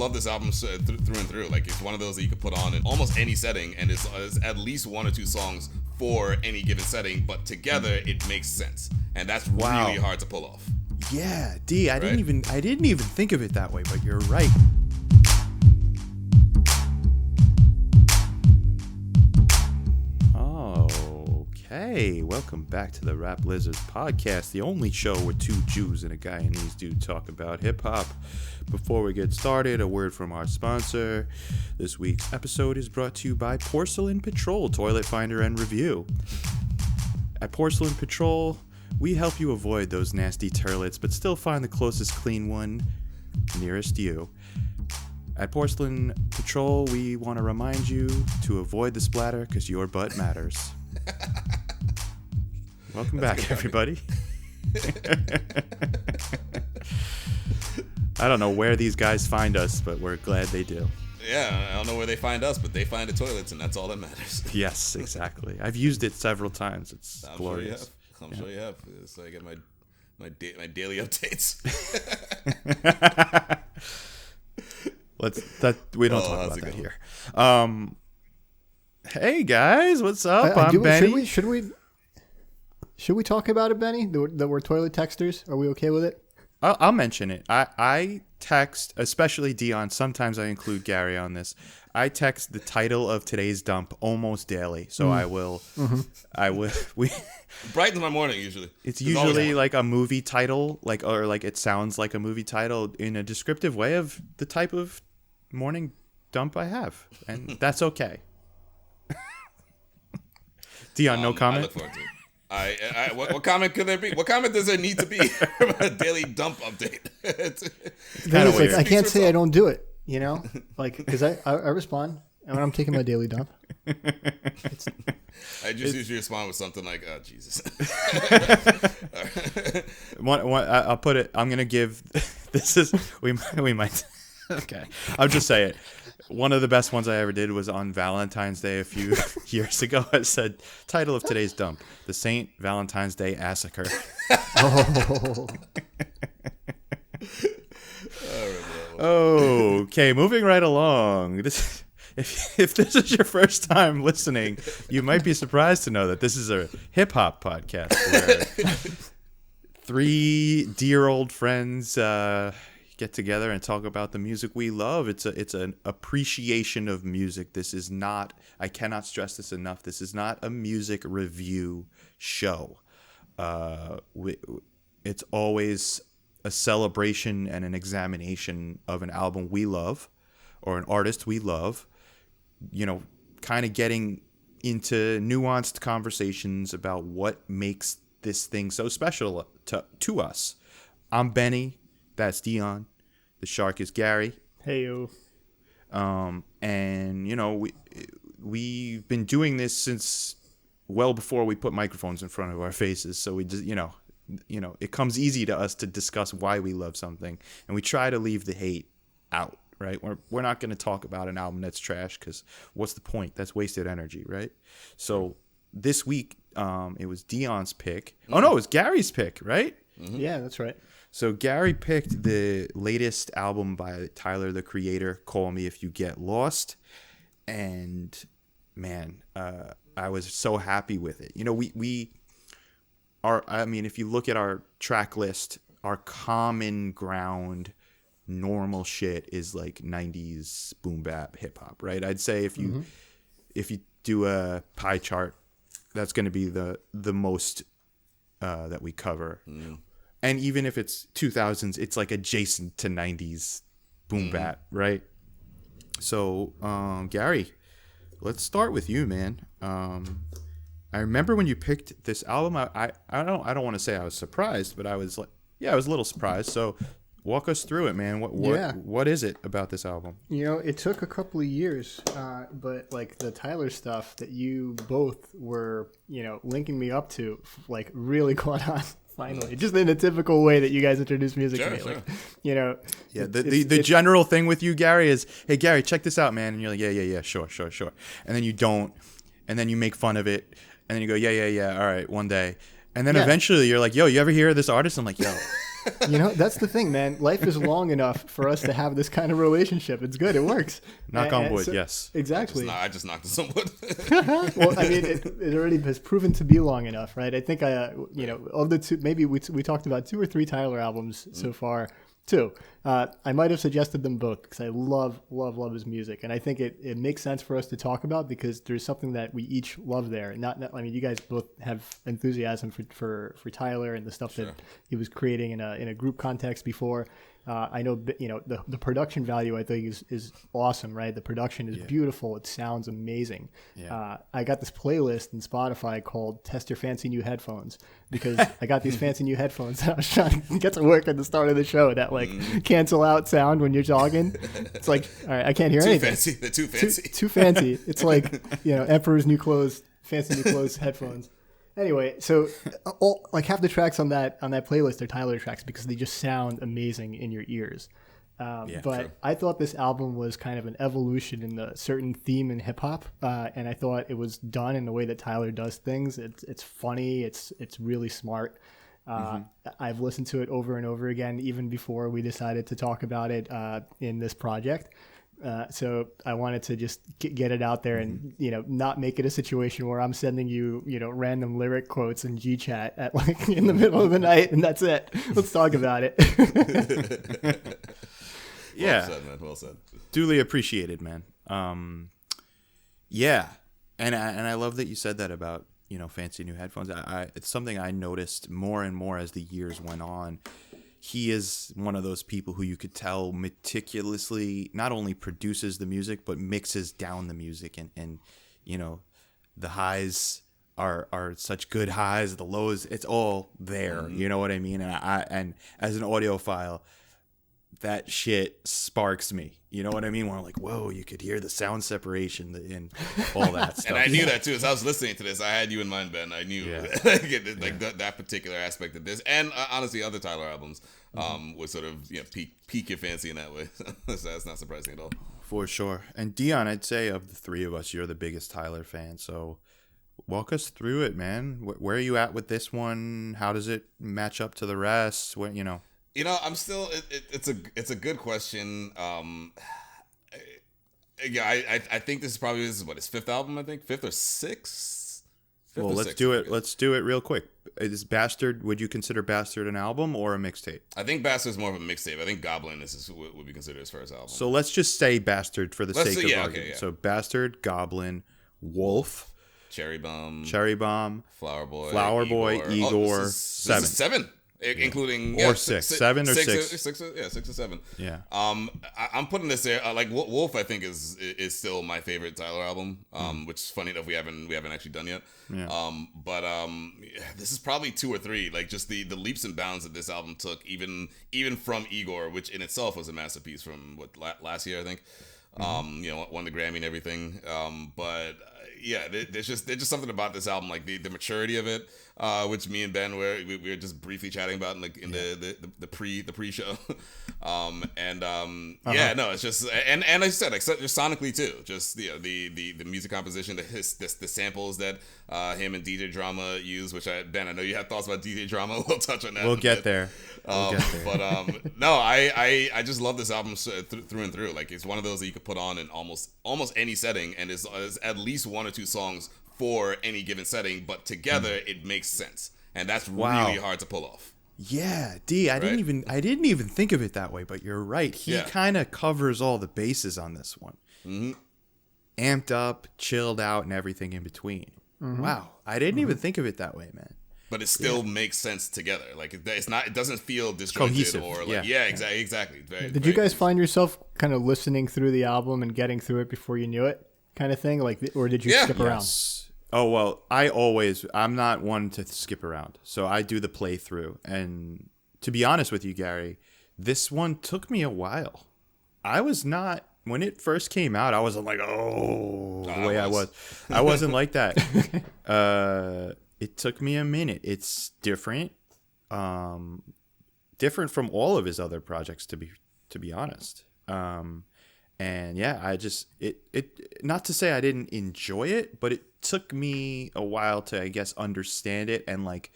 love this album through and through. Like, it's one of those that you could put on in almost any setting, and it's at least one or two songs for any given setting, but together it makes sense, and that's really hard to pull off. Yeah, D, I didn't even think of it that way, but you're right. Okay, welcome back to the Raplizards podcast, the only show where two Jews and a Guyanese dude talk about hip-hop. Before we get started, a word from our sponsor. This week's episode is brought to you by Porcelain Patrol, Toilet Finder and Review. At Porcelain Patrol, we help you avoid those nasty turlets, but still find the closest clean one nearest you. At Porcelain Patrol, we want to remind you to avoid the splatter because your butt matters. Welcome back, everybody. I don't know where these guys find us, but we're glad they do. Yeah, I don't know where they find us, but they find the toilets, and that's all that matters. Yes, exactly. I've used it several times. It's glorious. I'm sure you have. So I get my daily updates. We don't talk about that here. Hey guys, what's up? I'm Benny. Should we talk about it, Benny? That we're toilet texters. Are we okay with it? I'll mention it. I text, especially Dion. Sometimes I include Gary on this. I text the title of today's dump almost daily, so I will. We brightens my morning usually. It's usually like a movie title, or it sounds like a movie title in a descriptive way of the type of morning dump I have, and that's okay. Dion, no comment. I look forward to it. What comment could there be? What comment does there need to be about a daily dump update? It's kind of weird. I can't say I don't do it, because I respond when I'm taking my daily dump. I just usually respond with something like, "Oh Jesus." I'll put it. I'm gonna give. This is we might. Okay, I'll just say it. One of the best ones I ever did was on Valentine's Day a few years ago. It said, title of today's dump, The St. Valentine's Day Massacre. Oh. Okay, moving right along. If this is your first time listening, you might be surprised to know that this is a hip-hop podcast where three dear old friends get together and talk about the music we love. It's an appreciation of music. This is not, I cannot stress this enough, this is not a music review show. It's always a celebration and an examination of an album we love or an artist we love, kind of getting into nuanced conversations about what makes this thing so special to us. I'm Benny. That's Dion. The shark is Gary. Hey yo. And we've been doing this since well before we put microphones in front of our faces. So we just it comes easy to us to discuss why we love something, and we try to leave the hate out. Right? We're not going to talk about an album that's trash because what's the point? That's wasted energy, right? So this week, it was Dion's pick. Oh no, it was Gary's pick, right? Mm-hmm. Yeah, that's right. So Gary picked the latest album by Tyler, the Creator, Call Me If You Get Lost. And man, I was so happy with it. If you look at our track list, our common ground, normal shit is like 90s boom bap hip hop, right? I'd say if you do a pie chart, that's going to be the most that we cover. Mm. And even if it's 2000s, it's like adjacent to 90s boom bap, right? So, Gary, let's start with you, man. I remember when you picked this album. I don't want to say I was surprised, but I was a little surprised. So, walk us through it, man. What is it about this album? It took a couple of years, but like the Tyler stuff that you both were, linking me up to, like really caught on. Finally, just in a typical way that you guys introduce music to me. Sure. Yeah, the general thing with you, Gary, is, hey, Gary, check this out, man. And you're like, yeah, sure. And then you don't. And then you make fun of it. And then you go, yeah, all right, one day. And then eventually you're like, yo, you ever hear of this artist? I'm like, yo, That's the thing, man. Life is long enough for us to have this kind of relationship. It's good. It works. Knock on wood, yes. Exactly. I just knocked on some wood. Well, I mean, it already has proven to be long enough, right? I think of the two, maybe we talked about 2 or 3 Tyler albums so far. 2. I might have suggested them both because I love his music, and I think it makes sense for us to talk about because there's something that we each love there. I mean, you guys both have enthusiasm for Tyler and the stuff that he was creating in a group context before. I know, the production value I think is awesome, right? The production is beautiful. It sounds amazing. Yeah. I got this playlist in Spotify called Test Your Fancy New Headphones because I got these fancy new headphones that I was trying to get to work at the start of the show that cancel out sound when you're jogging. It's like, all right, I can't hear anything. Fancy. They're too fancy. Too fancy. It's like, Emperor's New Clothes, fancy new clothes headphones. Anyway, so half the tracks on that playlist are Tyler tracks because they just sound amazing in your ears. But true. I thought this album was kind of an evolution in the certain theme in hip hop, and I thought it was done in the way that Tyler does things. It's funny. It's really smart. I've listened to it over and over again, even before we decided to talk about it in this project. So I wanted to just get it out there and, not make it a situation where I'm sending you, random lyric quotes in GChat at in the middle of the night and that's it. Let's talk about it. Yeah. Well said, man. Well said. Duly appreciated, man. Yeah. And I love that you said that about, fancy new headphones. It's something I noticed more and more as the years went on. He is one of those people who you could tell meticulously not only produces the music but mixes down the music and the highs are such good highs, the lows, it's all there. You know what I mean? And as an audiophile, that shit sparks me. You know what I mean? When I'm like, whoa, you could hear the sound separation and all that stuff. And I knew that too. As I was listening to this, I had you in mind, Ben. I knew that particular aspect of this, and honestly, other Tyler albums would sort of pique your fancy in that way. So that's not surprising at all. For sure. And Dion, I'd say of the 3 of us, you're the biggest Tyler fan. So walk us through it, man. Where are you at with this one? How does it match up to the rest? I'm still. It's a good question. I think this is probably his 5th album. I think 5th or 6th. Well, let's do it. Let's do it real quick. Is Bastard? Would you consider Bastard an album or a mixtape? I think Bastard is more of a mixtape. I think Goblin would be considered his first album. So let's just say Bastard for the sake of argument. Okay, yeah. So Bastard, Goblin, Wolf, Cherry Bomb, Flower Boy, Igor. Igor. This is 7. Including or 6, 7 or 6. 6 or 7. Yeah. I'm putting this there. Like Wolf, I think is still my favorite Tyler album. Which is funny enough we haven't actually done yet. Yeah. But this is probably 2 or 3. Like just the leaps and bounds that this album took, even from Igor, which in itself was a masterpiece from last year I think. Won the Grammy and everything. But yeah, there's just something about this album, like the maturity of it, which me and Ben we were just briefly chatting about in the pre-show. It's just and like I said, like just sonically too, just the music composition, the samples that him and DJ Drama use, which Ben, I know you have thoughts about DJ Drama. We'll touch on that. We'll get there. But no, I just love this album through and through. Like it's one of those that you could put on in almost any setting, and is at least 1 or 2 songs for any given setting, but together it makes sense, and that's really hard to pull off. Yeah, I didn't even think of it that way, but you're right. He kind of covers all the bases on this one. Amped up, chilled out, and everything in between. Wow, I didn't even think of it that way, man. But it still makes sense together. Like it's not. It doesn't feel disjointed or like exactly. Did you guys find yourself kind of listening through the album and getting through it before you knew it, kind of thing? Like, or did you skip around? Oh well, I'm not one to skip around, so I do the playthrough. And to be honest with you, Gary, this one took me a while. I was not. When it first came out, I wasn't like, I was. I wasn't like that. It took me a minute. It's different, different from all of his other projects, to be honest. And yeah, I just it not to say I didn't enjoy it, but it took me a while to, I guess, understand it and like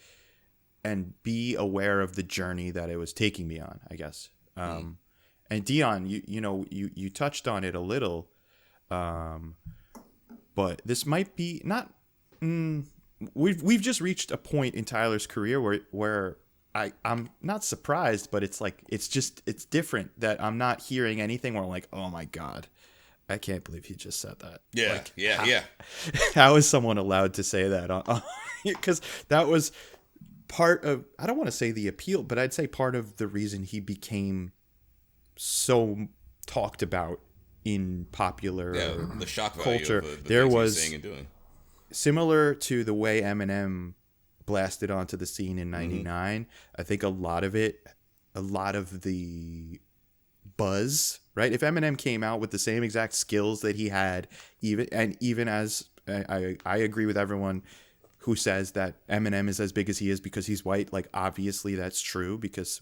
be aware of the journey that it was taking me on, I guess. And Dion, you touched on it a little, but this might be not. We've just reached a point in Tyler's career where I'm not surprised, but it's different that I'm not hearing anything where I'm like, oh my God, I can't believe he just said that. Yeah, like, yeah. How is someone allowed to say that? Because that was part of, I don't want to say the appeal, but I'd say part of the reason he became so talked about in popular the shock value culture. Of the there things he was saying and doing. Similar to the way Eminem blasted onto the scene in '99. I think a lot of the buzz, right? If Eminem came out with the same exact skills that he had, even as I agree with everyone who says that Eminem is as big as he is because he's white. Like, obviously that's true, because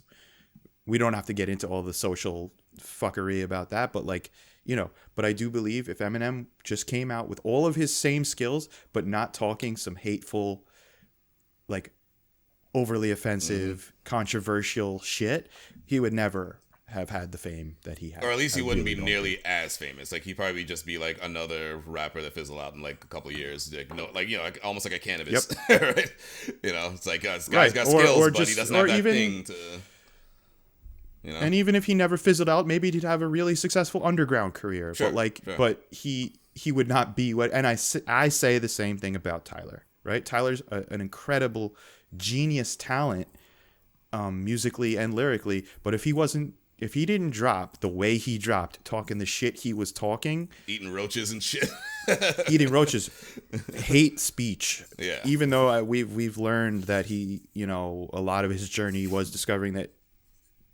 we don't have to get into all the social fuckery about that. But but I do believe if Eminem just came out with all of his same skills, but not talking some hateful, like overly offensive, controversial shit, he would never have had the fame that he had. Or at least he wouldn't be nearly as famous. Like, he'd probably just be like another rapper that fizzled out in like a couple of years. Like almost like a cannabis. Yep. Right? It's like, this guy's got skills, but he doesn't have that thing to... And even if he never fizzled out, maybe he'd have a really successful underground career. Sure, but he would not be what. And I say the same thing about Tyler. Right? Tyler's an incredible genius talent, musically and lyrically. But if he didn't drop the way he dropped, talking the shit he was talking, eating roaches and shit, hate speech. Yeah. Even though we've learned that he, a lot of his journey was discovering that.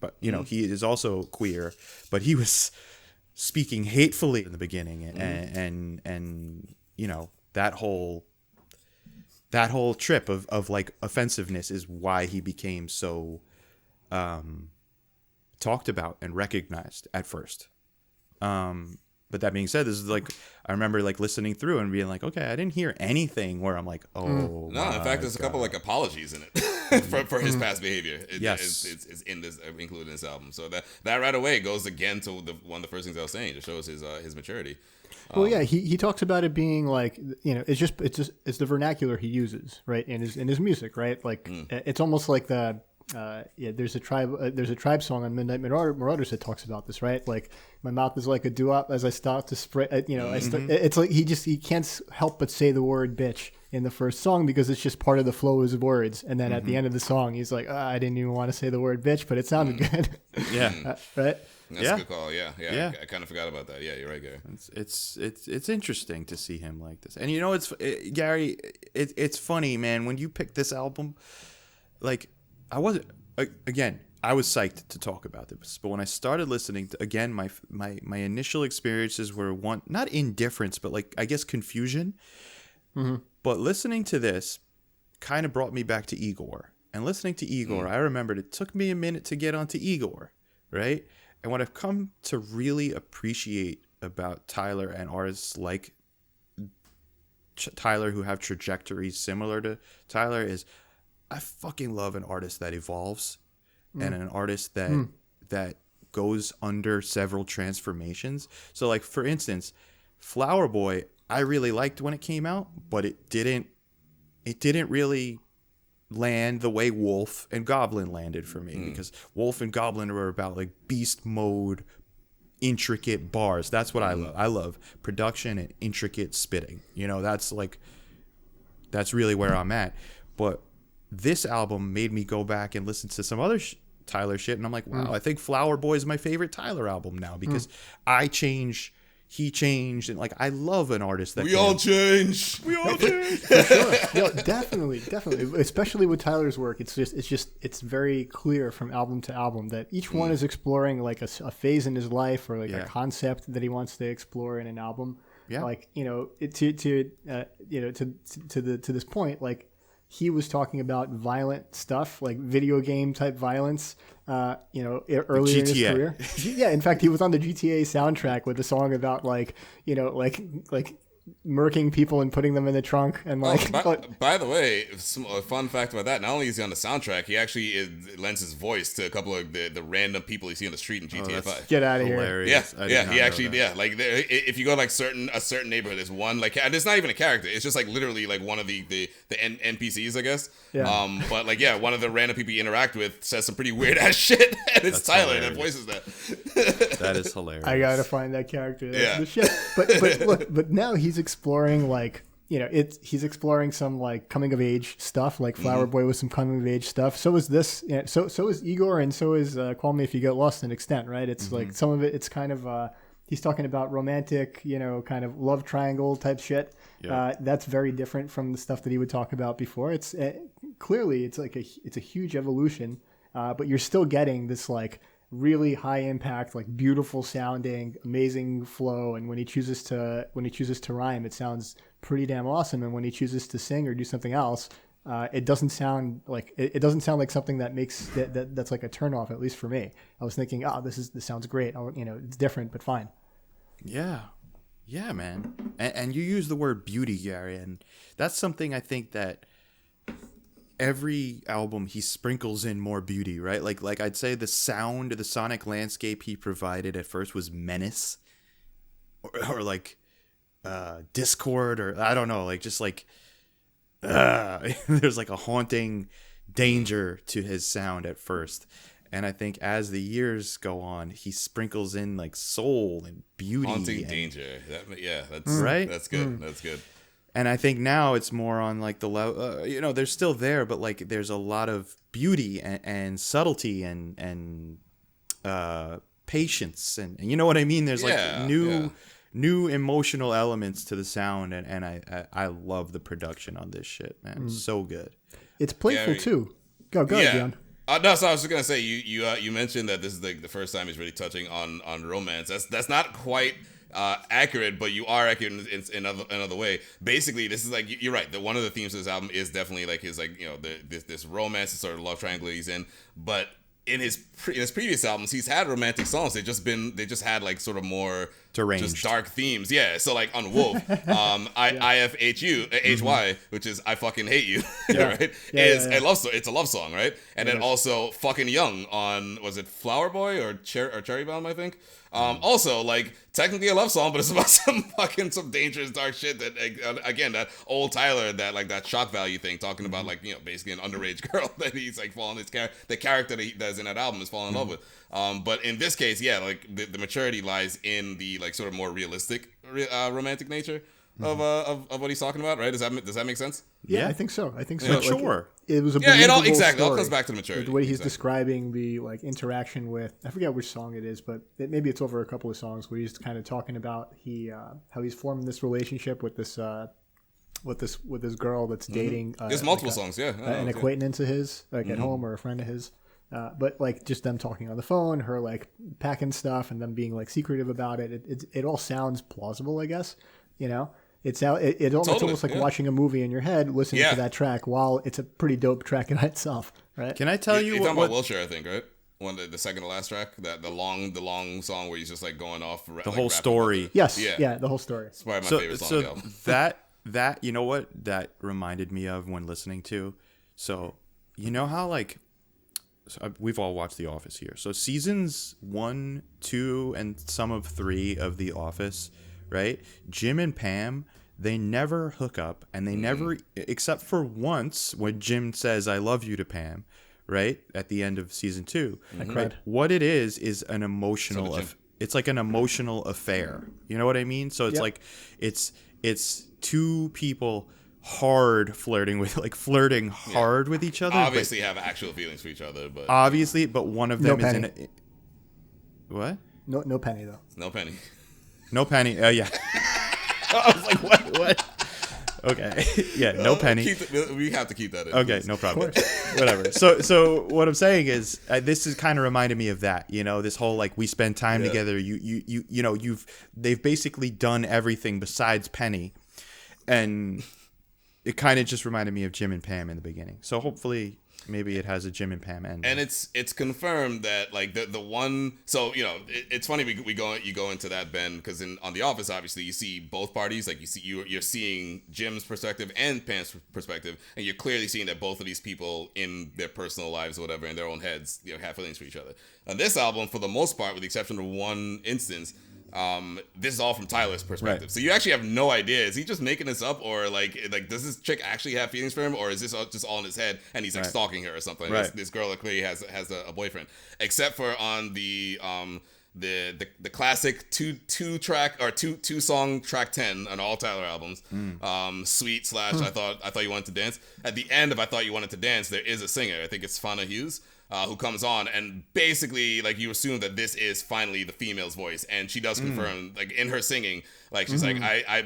But he is also queer, but he was speaking hatefully in the beginning, and that whole trip of like offensiveness is why he became so talked about and recognized at first. But that being said, this is like, I remember like listening through and being like, okay, I didn't hear anything where I'm like, oh, no. In fact, there's a couple like apologies in it for his past behavior. It's in this, included in this album. So that right away goes again to one of the first things I was saying. It shows his maturity. Well, yeah, he talks about it being like, it's the vernacular he uses, right, in his music, right? Like it's almost like the. There's a tribe song on Midnight Marauders that talks about this, right? Like, my mouth is like a doo-wop as I start to spray. It's like he can't help but say the word bitch in the first song because it's just part of the flow of his words. And then at the end of the song, he's like, I didn't even want to say the word bitch, but it sounded good. Yeah, right. That's a good call. Yeah. I kind of forgot about that. Yeah, you're right, Gary. It's interesting to see him like this, and Gary. It's funny, man. When you picked this album, like. I was psyched to talk about this, but when I started listening to, again, my initial experiences were not indifference, but like, I guess, confusion. Mm-hmm. But listening to this kind of brought me back to Igor. And listening to Igor, I remembered it took me a minute to get onto Igor, right? And what I've come to really appreciate about Tyler and artists like Tyler who have trajectories similar to Tyler is, I fucking love an artist that evolves and an artist that goes under several transformations. So, like, for instance, Flower Boy, I really liked when it came out, but it didn't really land the way Wolf and Goblin landed for me, because Wolf and Goblin were about like beast mode, intricate bars. That's what I love. I love production and intricate spitting. That's really where I'm at. But this album made me go back and listen to some other Tyler shit, and I'm like, wow, I think Flower Boy is my favorite Tyler album now, because I change, he changed, and like, I love an artist that we all change. For sure. No, definitely, especially with Tyler's work. It's very clear from album to album that each one is exploring like a phase in his life, or like a concept that he wants to explore in an album. Yeah, like to this point, like, he was talking about violent stuff, like video game type violence, earlier GTA. In his career. Yeah, in fact, he was on the GTA soundtrack with a song about like murking people and putting them in the trunk and like. By the way, a fun fact about that: not only is he on the soundtrack, he actually lends his voice to a couple of the random people you see on the street in GTA 5. Get out of here! Yeah, he actually, like if you go like a certain neighborhood, there's one like, and it's not even a character; it's just like literally like one of the NPCs, I guess. Yeah. But like, yeah, one of the random people you interact with says some pretty weird ass shit, and it's Tyler that voices that. That is hilarious. I gotta find that character. That's the shit. But now he's exploring like, he's exploring some like coming of age stuff, like Flower Boy with some coming of age stuff. So is this. So is Igor, and so is Call Me If You Get Lost to an extent, right? It's like some of it. It's kind of he's talking about romantic, kind of love triangle type shit. Yeah. That's very different from the stuff that he would talk about before. It's clearly it's like it's a huge evolution, but you're still getting this like really high impact, like beautiful sounding, amazing flow. And when he chooses to rhyme, it sounds pretty damn awesome. And when he chooses to sing or do something else, it doesn't sound like something that makes that's like a turnoff, at least for me. I was thinking, this sounds great. It's different, but fine. Yeah, man. And you use the word beauty, Gary, and that's something I think that every album he sprinkles in more beauty, right? Like I'd say the sonic landscape he provided at first was menace, or like discord, or I don't know, like just like there's like a haunting danger to his sound at first. And I think as the years go on, he sprinkles in like soul and beauty. Haunting danger. That's right. That's good. That's good. And I think now it's more on like the level, they're still there, but like there's a lot of beauty and subtlety and patience, and you know what I mean. There's like new emotional elements to the sound, and I love the production on this shit, man. So good. It's playful too. Go ahead, Dion. No, so I was just gonna say you mentioned that this is the first time he's really touching on romance. That's not quite accurate, but you are accurate in another way. Basically, this is like, you're right. One of the themes of this album is definitely like his like this romance, this sort of love triangle he's in. But in his previous albums, he's had romantic songs. They just had like sort of more deranged, just dark themes. Yeah. So like on Wolf, IFHY, which is I fucking hate you, right? A love song. It's a love song, right? And then also fucking Young on, was it Flower Boy or Cherry Bomb, I think. Also, like, technically a love song, but it's about some dangerous dark shit that, again, that old Tyler, that shock value thing, talking about like, basically an underage girl that he's like the character that's in that album is falling in love with. But in this case, like the maturity lies in the like sort of more realistic romantic nature of what he's talking about, right? Does that make sense? Yeah, I think so. Yeah, sure. It was a believable exactly. story. It all comes back to the maturity. The way he's describing the like interaction with, I forget which song it is, but maybe it's over a couple of songs where he's kind of talking about how he's formed this relationship with this girl that's dating. There's multiple songs, an acquaintance of his, like at home, or a friend of his. But like just them talking on the phone, her like packing stuff, and them being like secretive about it. It all sounds plausible, I guess. It's almost like watching a movie in your head, listening to that track while it's a pretty dope track in itself, right? Can I tell you you're talking about Wilshire, I think, right? The second to last track, the long song where he's just like going off the whole story. Yes, the whole story. It's probably my favorite song. So that you know what that reminded me of when listening to. So you know how like we've all watched The Office here. So seasons 1, 2, and some of 3 of The Office, right? Jim and Pam, they never hook up, and they never, except for once when Jim says "I love you" to Pam, right at the end of season 2. Right? What it is an emotional. It's like an emotional affair. You know what I mean? So it's like it's two people hard flirting with hard with each other. Obviously, have actual feelings for each other, but but one of them is in it. What? No Penny though. No Penny. No Penny. Yeah. I was like, what? Okay. Yeah, no Penny. We have to keep that in. Okay, no problem. Whatever. So what I'm saying is, this is kind of reminded me of that. This whole like we spend time together. They've basically done everything besides Penny, and it kind of just reminded me of Jim and Pam in the beginning. So hopefully Maybe it has a Jim and Pam ending. And it's confirmed that like the one. So it's funny you go into that, Ben, because on The Office, obviously you see both parties. Like you're seeing Jim's perspective and Pam's perspective, and you're clearly seeing that both of these people in their personal lives or whatever, in their own heads, have feelings for each other. On this album, for the most part, with the exception of one instance, this is all from Tyler's perspective. Right. So you actually have no idea. Is he just making this up, or like does this chick actually have feelings for him, or is this just all in his head and he's like stalking her or something? Right. This girl that clearly has a boyfriend. Except for on the classic two song track 10 on all Tyler albums, Sweet / I thought you wanted to dance. At the end of I Thought You Wanted to Dance, there is a singer. I think it's Fana Hughes. Who comes on, and basically like you assume that this is finally the female's voice, and she does confirm like in her singing, like she's like I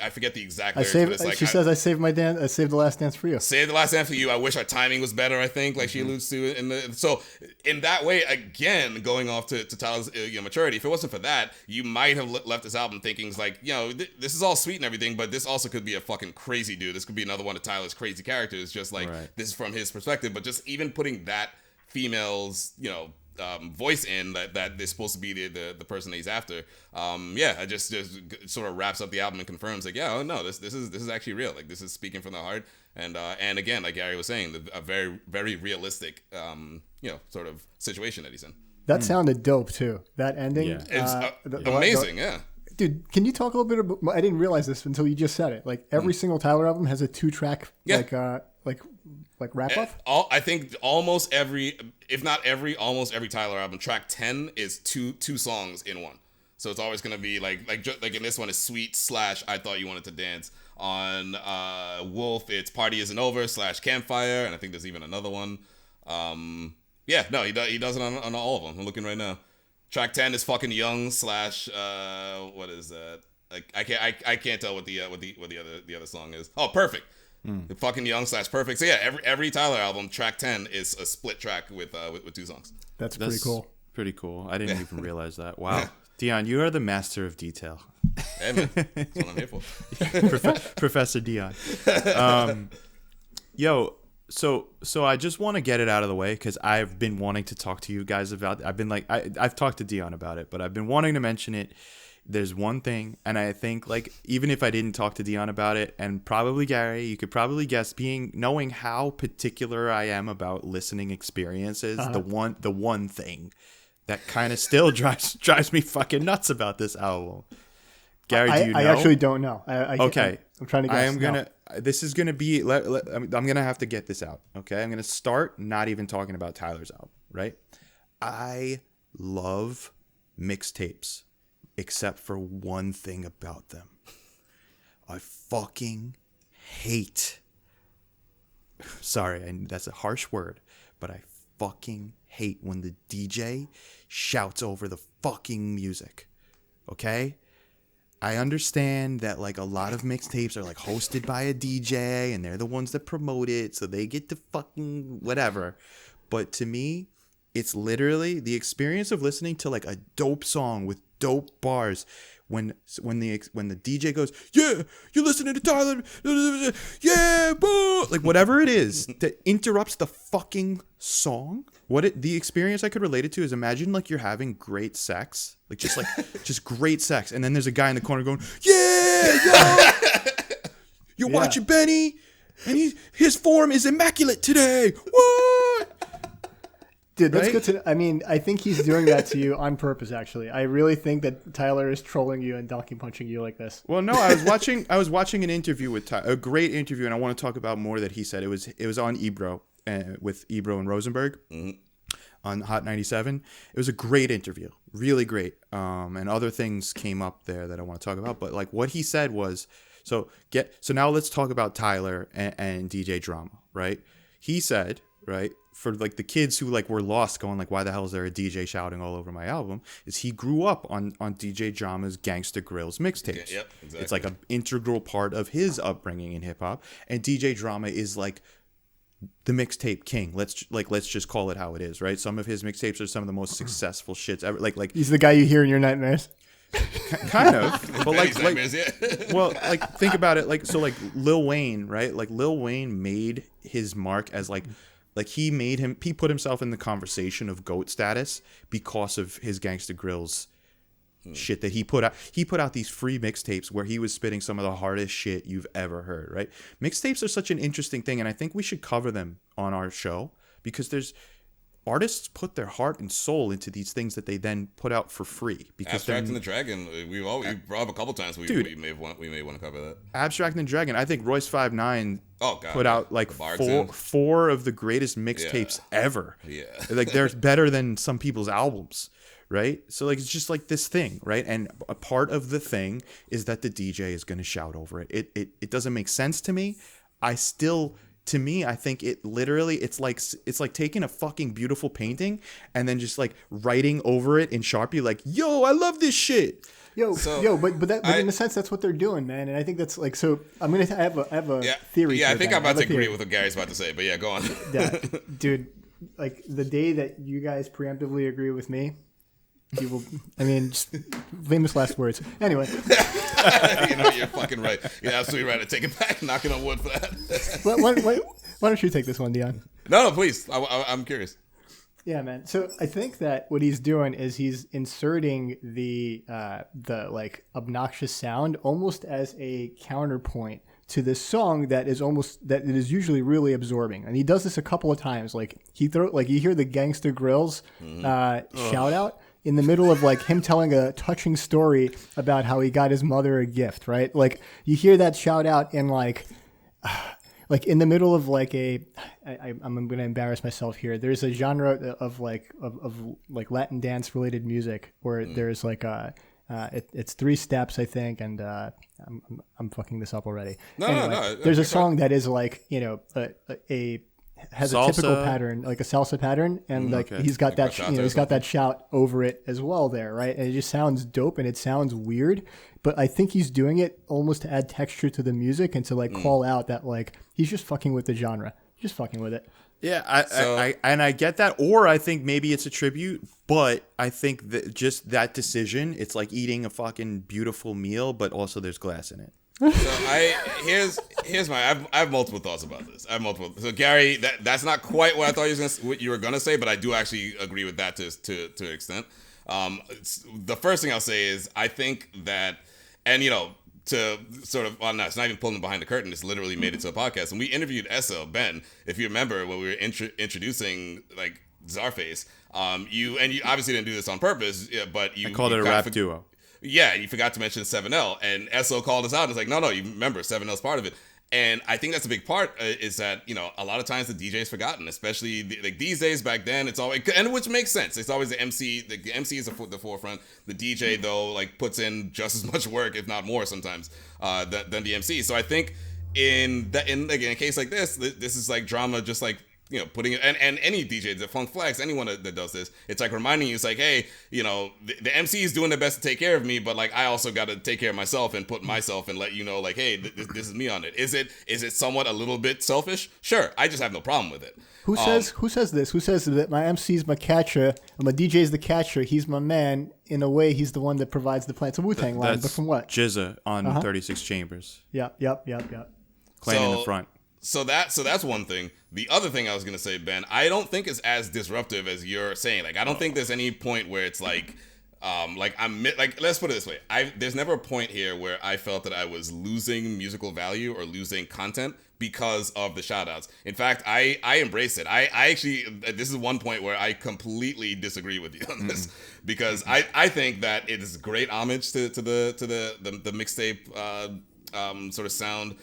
forget the exact lyrics, but it's like she says I saved the last dance for you. Saved the last dance for you. I wish our timing was better. I think like she alludes to it so in that way, again going off to Tyler's maturity. If it wasn't for that, you might have left this album thinking it's like this is all sweet and everything, but this also could be a fucking crazy dude. This could be another one of Tyler's crazy characters. Just like this is from his perspective, but just even putting that female's voice in that is supposed to be the person that he's after. I just sort of wraps up the album and confirms like this is actually real. Like this is speaking from the heart, and again, like Gary was saying, a very very realistic sort of situation that he's in. That sounded dope too. That ending, it's amazing. Dude, can you talk a little bit about? I didn't realize this until you just said it. Like every single Tyler album has a 2-track like wrap up. I think almost every Tyler album, track 10 is two songs in one. So it's always gonna be like in this one is Sweet / I Thought You Wanted to Dance. On Wolf, it's Party Isn't Over / Campfire, and I think there's even another one. He does it on all of them. I'm looking right now. Track 10 is Fucking Young / what is that? Like I can't tell what the other song is. Oh, Perfect. Fucking Young / Perfect. So yeah, every Tyler album, track 10 is a split track with 2 songs. That's pretty cool. Pretty cool. I didn't even realize that. Wow. Dion, you are the master of detail. Hey man, that's what I'm here for. Professor Dion. So I just want to get it out of the way because I've been wanting to talk to you guys about. I've talked to Dion about it, but I've been wanting to mention it. There's one thing, and I think like even if I didn't talk to Dion about it, and probably Gary, you could probably guess, knowing how particular I am about listening experiences, the one thing that kind of still drives me fucking nuts about this album. Gary, do you know? I actually don't know. Okay, I'm trying to guess. This is gonna be. I'm gonna have to get this out. Okay, I'm gonna start not even talking about Tyler's album. Right? I love mixtapes. Except for one thing about them. I fucking hate. Sorry, that's a harsh word, but I fucking hate when the DJ shouts over the fucking music. Okay? I understand that like a lot of mixtapes are like hosted by a DJ and they're the ones that promote it, so they get to fucking whatever. But to me, it's literally the experience of listening to like a dope song with dope bars when the DJ goes, yeah, you're listening to Tyler, yeah, boo, like whatever it is that interrupts the fucking song. The experience I could relate it to is imagine like you're having great sex, like just great sex, and then there's a guy in the corner going, yeah, you're watching Benny, and his form is immaculate today. What? Dude, that's good to know. I mean, I think he's doing that to you on purpose, actually. I really think that Tyler is trolling you and donkey punching you like this. Well, no, I was watching an interview with Tyler, a great interview, and I want to talk about more that he said. It was on Ebro, with Ebro and Rosenberg on Hot 97. It was a great interview, really great. And other things came up there that I want to talk about. But like what he said was, so now let's talk about Tyler and DJ Drama, right? He said, right, for like the kids who like were lost going like, why the hell is there a DJ shouting all over my album, is he grew up on DJ Drama's Gangsta Grillz mixtapes. Yep, exactly. It's like an integral part of his upbringing in hip hop, and DJ Drama is like the mixtape king. Let's just call it how it is, right? Some of his mixtapes are some of the most successful shits ever. Like he's the guy you hear in your nightmares. Kind of, but well, think about it. Like Lil Wayne, right? Like Lil Wayne made his mark as like Like he put himself in the conversation of GOAT status because of his Gangsta Grillz shit that he put out. He put out these free mixtapes where he was spitting some of the hardest shit you've ever heard, right? Mixtapes are such an interesting thing, and I think we should cover them on our show because there's artists put their heart and soul into these things that they then put out for free. Because Abstract and the Dragon, we brought up a couple times. We may want to cover that. Abstract and the Dragon. I think Royce 5'9" put out like four of the greatest mixtapes ever. Yeah, like they're better than some people's albums, right? So like it's just like this thing, right? And a part of the thing is that the DJ is going to shout over it. It doesn't make sense to me. To me, I think it literally, it's like taking a fucking beautiful painting and then just like writing over it in Sharpie, like, yo, I love this shit. But in a sense, that's what they're doing, man. And I think that's like, so I have a theory. Yeah, I think I'm about to agree with what Gary's about to say, but yeah, go on. Yeah, dude, like the day that you guys preemptively agree with me, you will, I mean, just famous last words. Anyway. You're fucking right. You're absolutely right. I take it back, knocking on wood for that. Why don't you take this one, Dion? No, please. I'm curious. Yeah, man. So I think that what he's doing is he's inserting the like obnoxious sound almost as a counterpoint to this song that it is usually really absorbing, and he does this a couple of times. Like you hear the Gangsta Grillz shout out in the middle of like him telling a touching story about how he got his mother a gift, right? Like you hear that shout out in like in the middle of like I'm going to embarrass myself here. There's a genre of Latin dance related music where there's like it's 3 steps, I think, and I'm fucking this up already. No. There's a song that is like, has salsa. A typical pattern, like a salsa pattern, and he's got that he's got that shout over it as well there, right? And it just sounds dope and it sounds weird, but I think he's doing it almost to add texture to the music and to like call out that like he's just fucking with the genre, just fucking with it. Yeah, I get that, or I think maybe it's a tribute, but I think that just that decision, it's like eating a fucking beautiful meal, but also there's glass in it. So here's my I have multiple thoughts about this. So Gary, that's not quite what I thought what you were gonna say, but I do actually agree with that to an extent. The first thing I'll say is I think that, and to sort of, well, no, it's not even pulling behind the curtain. It's literally made it to a podcast, and we interviewed Ben, if you remember, when we were introducing like Czarface. You obviously didn't do this on purpose, but I called it a rap duo. Yeah, you forgot to mention 7L, and SO called us out and was like, no, you remember 7L's part of it. And I think that's a big part is that, a lot of times the DJ's forgotten, especially like these days. Back then, it's always, and which makes sense. It's always the MC. The MC is the forefront. The DJ, though, like puts in just as much work, if not more sometimes, than the MC. So I think in a case like this is like drama, just like, putting it, and any DJ, the Funk Flex, anyone that does this, it's like reminding you, it's like, hey, the MC is doing their best to take care of me, but like I also got to take care of myself and put myself and let you know, like, hey, this is me on it. Is it somewhat a little bit selfish? Sure, I just have no problem with it. Who says this? Who says that my MC is my catcher and my DJ is the catcher? He's my man. In a way, he's the one that provides the plan. It's a Wu-Tang line, but from what? Jizza on 36 Chambers. Yep. Clan in the front. So that's one thing. The other thing I was gonna say, Ben, I don't think it's as disruptive as you're saying. Like, I don't think there's any point where it's like let's put it this way. There's never a point here where I felt that I was losing musical value or losing content because of the shoutouts. In fact, I embrace it. I actually, this is one point where I completely disagree with you on this, because I think that it is great homage to the mixtape sort of sound.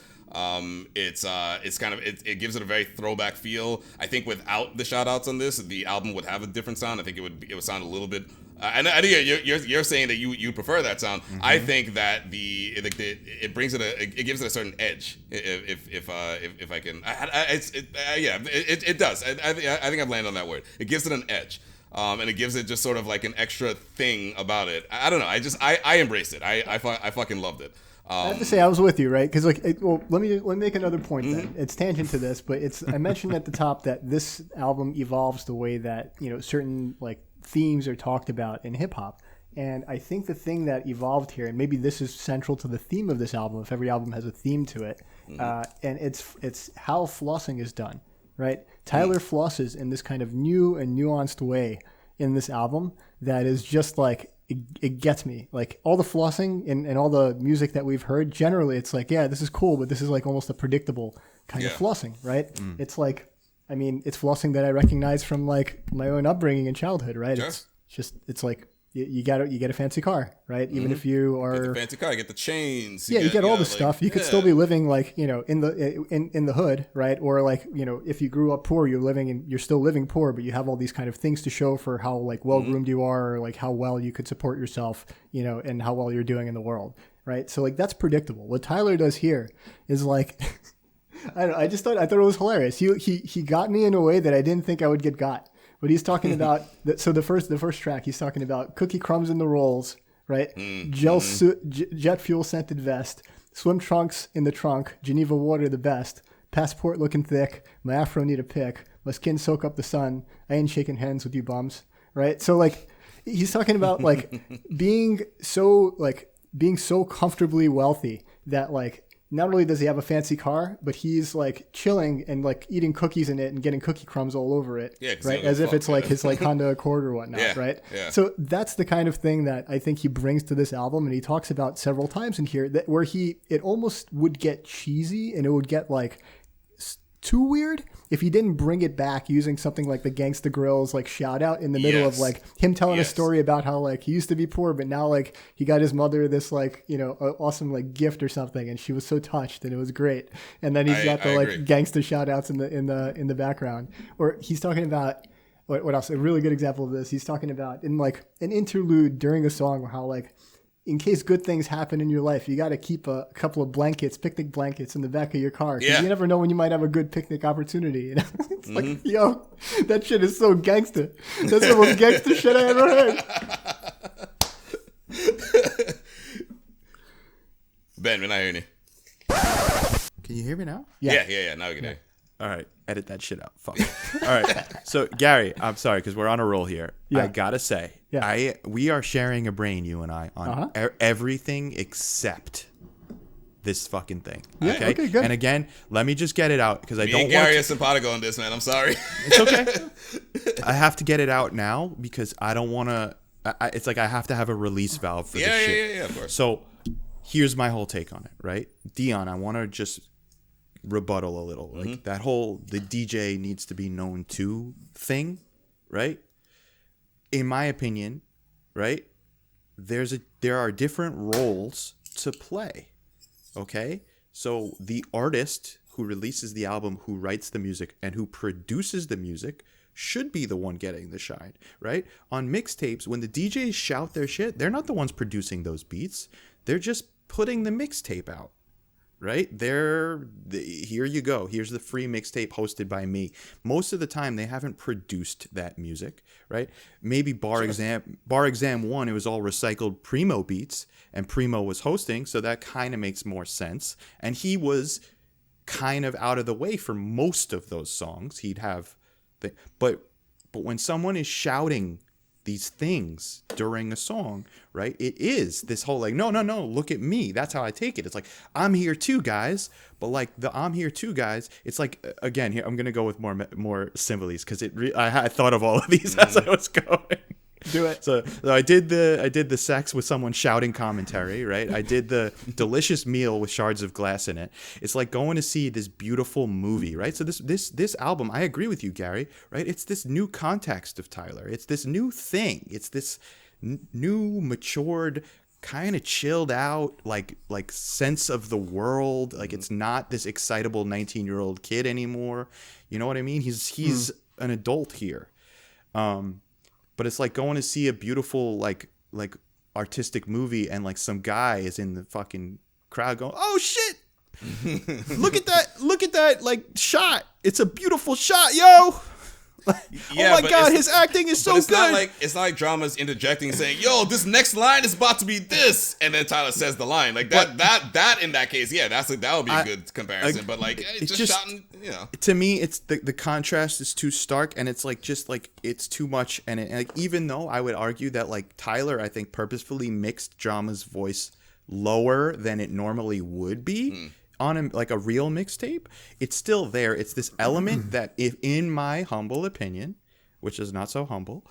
It's kind of, it gives it a very throwback feel. I think without the shout outs on this, the album would have a different sound. I think it would sound a little bit, and you're saying that you prefer that sound. Mm-hmm. I think that it brings it gives it a certain edge. If I can, it does. I think I've landed on that word. It gives it an edge. And it gives it just sort of like an extra thing about it. I don't know. I embraced it. I fucking loved it. I have to say I was with you, right? Because let me make another point. Then it's tangent to this, but I mentioned at the top that this album evolves the way that certain like themes are talked about in hip hop, and I think the thing that evolved here, and maybe this is central to the theme of this album, if every album has a theme to it, and it's how flossing is done. right? Tyler flosses in this kind of new and nuanced way in this album that is just like, it gets me. Like all the flossing and all the music that we've heard, generally it's like, yeah, this is cool, but this is like almost a predictable kind of flossing, right? It's like, I mean, it's flossing that I recognize from like my own upbringing and childhood, right? Sure. It's just, it's like, you get a fancy car, right? Even if you are get the fancy car, you get the chains. You get all the stuff. You could still be living like, you know, in the hood, right? Or like, you know, if you grew up poor, you're still living poor, but you have all these kind of things to show for how like well groomed you are, or like how well you could support yourself, you know, and how well you're doing in the world, right? So like that's predictable. What Tyler does here is like, I don't know, I thought it was hilarious. He got me in a way that I didn't think I would get got. But he's talking about so the first track he's talking about cookie crumbs in the rolls, right? Jet fuel scented vest, swim trunks in the trunk, Geneva water the best, passport looking thick, my afro need a pick, my skin soak up the sun, I ain't shaking hands with you bums, right? So like he's talking about like being so comfortably wealthy that like not only does he have a fancy car, but he's like chilling and like eating cookies in it and getting cookie crumbs all over it, right? As if it's like his like Honda Accord or whatnot, right? Yeah. So that's the kind of thing that I think he brings to this album, and he talks about several times in here that where it almost would get cheesy and it would get like too weird if he didn't bring it back using something like the Gangsta Grill's like shout out in the middle of like him telling a story about how like he used to be poor, but now like he got his mother this like, you know, awesome like gift or something, and she was so touched and it was great. And then he's got the like gangsta shout outs in the background. Or he's talking about what else? A really good example of this. He's talking about in like an interlude during a song how like, in case good things happen in your life, you got to keep a couple of picnic blankets in the back of your car. Yeah. You never know when you might have a good picnic opportunity. You know? It's like, yo, that shit is so gangster. That's the most gangster shit I ever heard. Ben, we're not hearing you. Can you hear me now? Yeah. Now we can hear you. All right. Edit that shit out. Fuck. All right. So, Gary, I'm sorry because we're on a roll here. Yeah. I got to say, we are sharing a brain, you and I, on everything except this fucking thing. Yeah, okay, good. And again, let me just get it out because I don't want Gary are simpatico on this, man. I'm sorry. It's okay. I have to get it out now because I don't want to. It's like I have to have a release valve for this shit. Yeah, of course. So, here's my whole take on it, right? Dion, I want to just rebuttal a little, like that whole the DJ needs to be known to thing, right? In my opinion, right, there are different roles to play. Okay, so the artist who releases the album, who writes the music, and who produces the music should be the one getting the shine, right? On mixtapes, when the DJs shout their shit, they're not the ones producing those beats. They're just putting the mixtape out. Right? Here you go. Here's the free mixtape hosted by me. Most of the time, they haven't produced that music, right? Maybe Bar Exam 1, it was all recycled Primo beats, and Primo was hosting, so that kind of makes more sense. And he was kind of out of the way for most of those songs. He'd have... But when someone is shouting these things during a song, right? It is this whole like, no, look at me. That's how I take it. It's like, I'm here too, guys. But like the I'm here too, guys. It's like, again, here I'm gonna go with more similes because I thought of all of these as I was going. Do it. So I did the sex with someone shouting commentary, right? I did the delicious meal with shards of glass in it. It's like going to see this beautiful movie, right? So this album, I agree with you, Gary, right? It's this new context of Tyler. It's this new thing. It's this new matured, kind of chilled out, like sense of the world. Like it's not this excitable 19-year-old kid anymore. You know what I mean? He's an adult here. But it's like going to see a beautiful like artistic movie and like some guy is in the fucking crowd going, "Oh shit! Look at that like shot. It's a beautiful shot, yo." Yeah, oh my god, his acting is so good. It's not like drama's interjecting saying, "Yo, this next line is about to be this," and then Tyler says the line like that. In that case, yeah, that would be a good comparison. But like, it's just shot, you know. To me, it's the contrast is too stark, and it's like just like it's too much. And like even though I would argue that like Tyler, I think purposefully mixed drama's voice lower than it normally would be. on like a real mixtape, it's still there. It's this element that, if in my humble opinion, which is not so humble,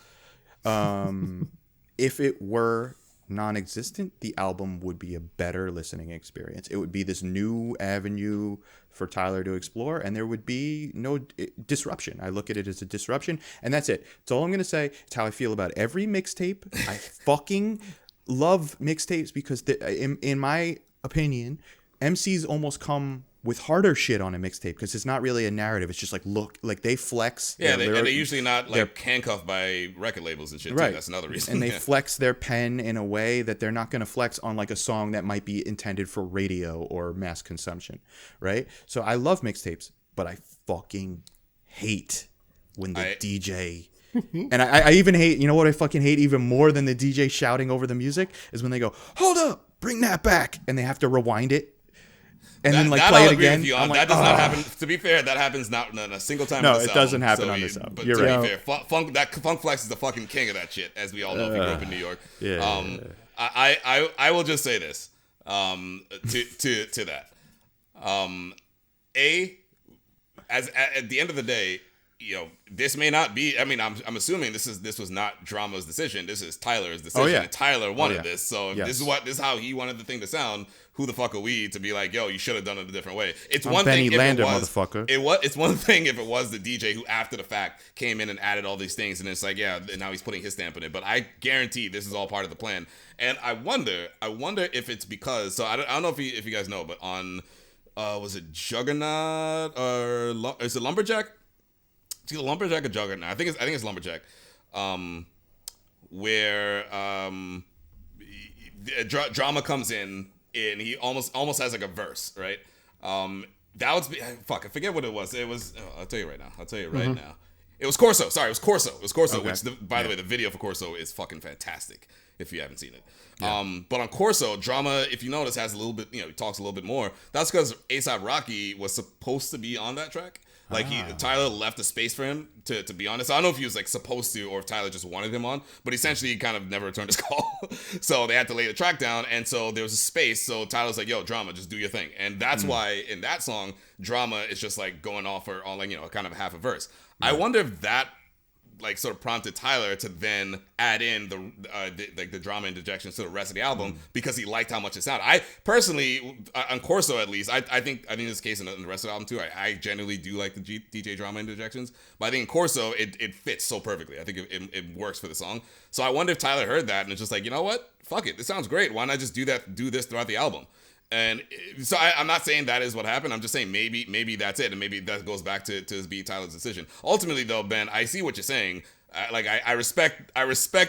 if it were non-existent, the album would be a better listening experience. It would be this new avenue for Tyler to explore, and there would be no disruption. I look at it as a disruption, and that's it. That's all I'm going to say. It's how I feel about every mixtape. I fucking love mixtapes because in my opinion, MCs almost come with harder shit on a mixtape because it's not really a narrative. It's just like, look, like they flex. Yeah, they're usually not like handcuffed by record labels and shit. Right. Too. That's another reason. And they flex their pen in a way that they're not going to flex on like a song that might be intended for radio or mass consumption. Right. So I love mixtapes, but I fucking hate when the DJ... And I even hate, you know what I fucking hate even more than the DJ shouting over the music is when they go, hold up, bring that back. And they have to rewind it. And then like play it again. Like, that does not happen. To be fair, that happens not a single time. No, it doesn't happen on this album. But You're to right. be fair, Funk Flex is the fucking king of that shit, as we all know if you grew up in New York. Yeah. I will just say this to that. At the end of the day, you know, this may not be. I mean, I'm assuming this was not Drama's decision. This is Tyler's decision. Oh, yeah. And Tyler wanted this, so if this is how he wanted the thing to sound. Who the fuck are we to be like, yo, you should have done it a different way? It's one thing if it was, motherfucker. It's one thing if it was the DJ who, after the fact, came in and added all these things, and it's like, yeah, and now he's putting his stamp on it. But I guarantee this is all part of the plan. And I wonder if it's because. So I don't know if you guys know, but on was it Juggernaut or is it Lumberjack? It's either Lumberjack or Juggernaut. I think it's Lumberjack, where Drama comes in and he almost has like a verse, right? That was fuck. I forget what it was. It was. I'll tell you right now. Now. It was Corso. Sorry, it was Corso. Okay. Which, by the way, the video for Corso is fucking fantastic. If you haven't seen it, but on Corso, Drama, if you notice, has a little bit. You know, he talks a little bit more. That's because A$AP Rocky was supposed to be on that track. Like Tyler left a space for him to be honest. I don't know if he was like supposed to or if Tyler just wanted him on, but essentially he kind of never returned his call. So they had to lay the track down, and so there was a space. So Tyler's like, "Yo, Drama, just do your thing," and that's why in that song, Drama is just like going off on like, you know, kind of half a verse. Yeah. I wonder if that like sort of prompted Tyler to then add in the drama interjections to the rest of the album because he liked how much it sounded. I personally, on Corso at least, I think this is the case in the rest of the album too. I generally do like the DJ drama interjections, but I think in Corso it fits so perfectly. I think it works for the song. So I wonder if Tyler heard that and it's just like, you know what, fuck it, this sounds great. Why not just do this throughout the album? And so I'm not saying that is what happened. I'm just saying maybe that's it, and maybe that goes back to be Tyler's decision. Ultimately, though, Ben, I see what you're saying. I respect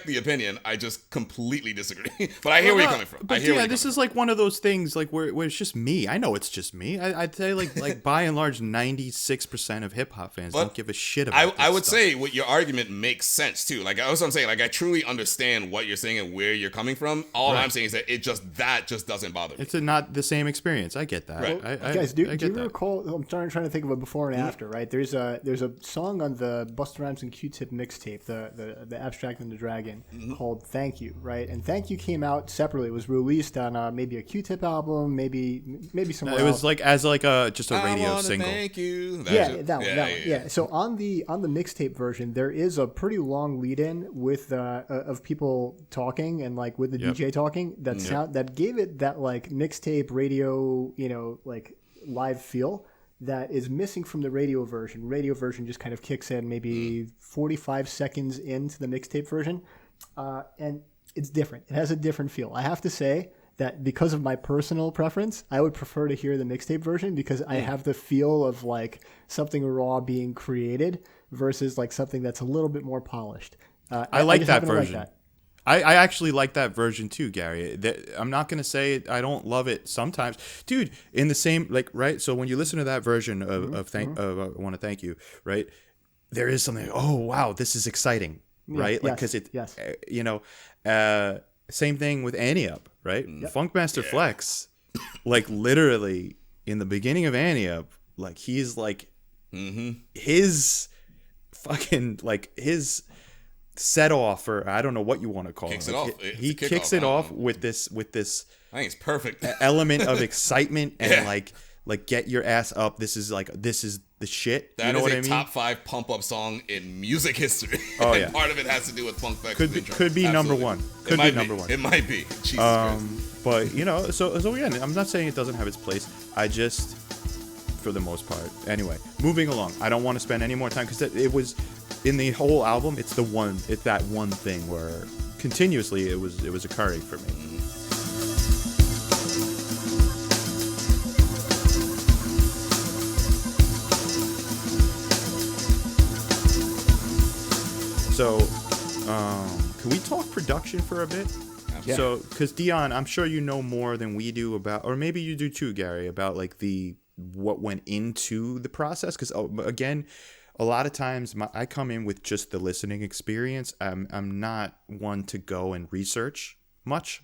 the opinion. I just completely disagree. But I hear where you're coming from. But yeah, this is like one of those things like where it's just me. I know it's just me. I'd say like by and large, 96% of hip hop fans don't give a shit about. I would say what your argument makes sense too. Like that's what I'm saying. Like I truly understand what you're saying and where you're coming from. All I'm saying is that it just doesn't bother me. It's not the same experience. I get that. Right. Guys, do you recall? I'm trying to think of a before and after. Right? There's a song on the Busta Rhymes and Q-Tip mixtape. The Abstract and the Dragon called Thank You, right? And Thank You came out separately. It was released on maybe a Q-Tip album, maybe somewhere else. It was like as like just a radio single. Thank you. That one. So on the mixtape version, there is a pretty long lead-in with of people talking and like with the DJ talking that gave it that like mixtape radio, you know, like live feel that is missing from the radio version. Radio version just kind of kicks in maybe 45 seconds into the mixtape version, and it's different. It has a different feel. I have to say that because of my personal preference, I would prefer to hear the mixtape version because I have the feel of like something raw being created versus like something that's a little bit more polished. I like that version. I actually like that version too, Gary. I'm not going to say I don't love it sometimes. Dude, in the same, like, right? So when you listen to that version of I Want to Thank You, right? There is something, oh, wow, this is exciting, right? Like, because you know, same thing with Annie Up, right? Funkmaster Flex, like, literally, in the beginning of Annie Up, like, he's like, his fucking, like, his set off, or I don't know what you want to call it. He kicks it off with this I think it's perfect element of excitement and like get your ass up. This is the shit. That you know is what a I mean? top 5 pump up song in music history. Oh, And yeah. part of it has to do with Punk Flex. Could be number one. Could be number one. It might be. Jesus Christ. But you know, so again, I'm not saying it doesn't have its place. I just, for the most part, anyway. Moving along. I don't want to spend any more time because it was in the whole album. It's that one thing where continuously it was occurring for me. So, can we talk production for a bit? Yeah. So, because Dion, I'm sure you know more than we do about, or maybe you do too, Gary, about like what went into the process. Because again, a lot of times I come in with just the listening experience. I'm not one to go and research much.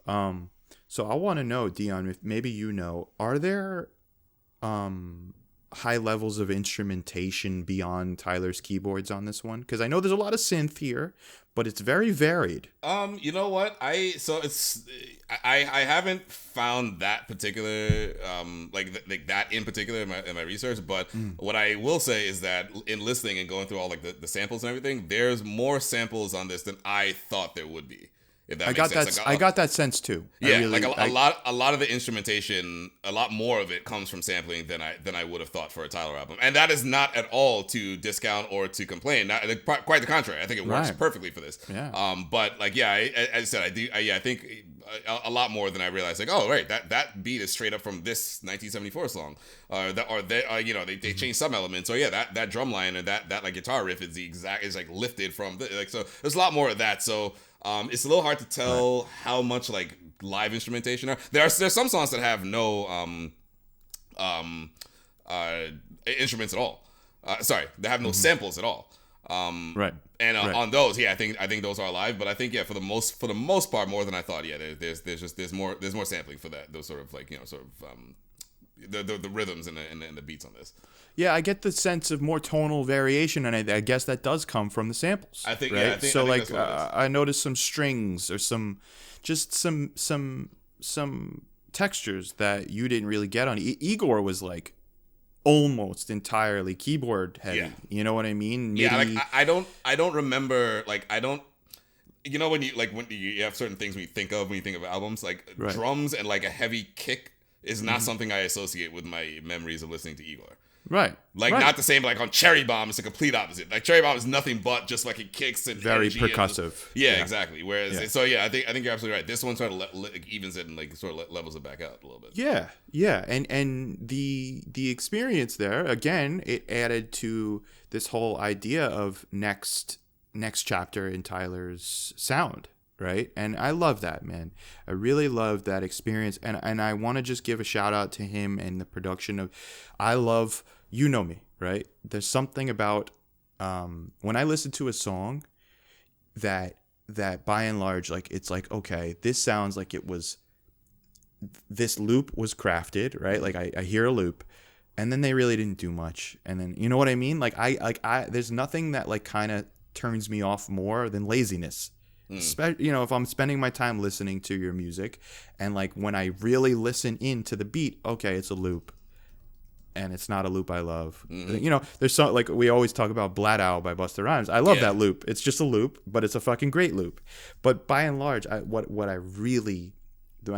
So I want to know, Dion, if maybe you know, are there high levels of instrumentation beyond Tyler's keyboards on this one? Because I know there's a lot of synth here, but it's very varied. You know what? I haven't found that particular like that in particular in my research, but what I will say is that in listening and going through all like the samples and everything, there's more samples on this than I thought there would be. If that makes sense. I got that sense too. Yeah, a lot of the instrumentation, a lot more of it comes from sampling than I would have thought for a Tyler album, and that is not at all to discount or to complain. Quite the contrary. I think it works perfectly for this. Yeah. But like, yeah, as I said, I do. I think a lot more than I realized. Like, oh, right, that beat is straight up from this 1974 song. They changed some elements. So yeah, that drum line and that like guitar riff is like lifted from so there's a lot more of that. So. It's a little hard to tell how much like live instrumentation are. There's some songs that have no instruments at all. They have no samples at all. Right. And on those, yeah, I think those are live. But I think for the most part, more than I thought. Yeah, there's more sampling for that. Those sort of like the rhythms and the beats on this. Yeah, I get the sense of more tonal variation, and I guess that does come from the samples. I think, right? yeah. I think like, that's what it is. I noticed some strings or some textures that you didn't really get on. Igor was like almost entirely keyboard heavy. Yeah. You know what I mean? MIDI. Yeah, like I don't remember like I don't. You know when you have certain things when you think of albums like drums and like a heavy kick is not something I associate with my memories of listening to Igor. Right. Like not the same like on Cherry Bomb, it's the complete opposite. Like Cherry Bomb is nothing but just like it kicks and very percussive. And yeah, exactly. Whereas I think you're absolutely right. This one sort of evens it and like sort of levels it back out a little bit. Yeah. And the experience there, again, it added to this whole idea of next chapter in Tyler's sound. Right. And I love that, man. I really love that experience. And I want to just give a shout out to him and the production of, I love, you know me, right? There's something about when I listen to a song that by and large, like, it's like, okay, this sounds like this loop was crafted, right? Like I hear a loop and then they really didn't do much. And then, you know what I mean? Like I there's nothing that like kind of turns me off more than laziness. If I'm spending my time listening to your music and like when I really listen into the beat, okay, it's a loop and it's not a loop I love. There's some, like we always talk about Blat Owl by Busta Rhymes. I love that loop. It's just a loop, but it's a fucking great loop. But by and large, my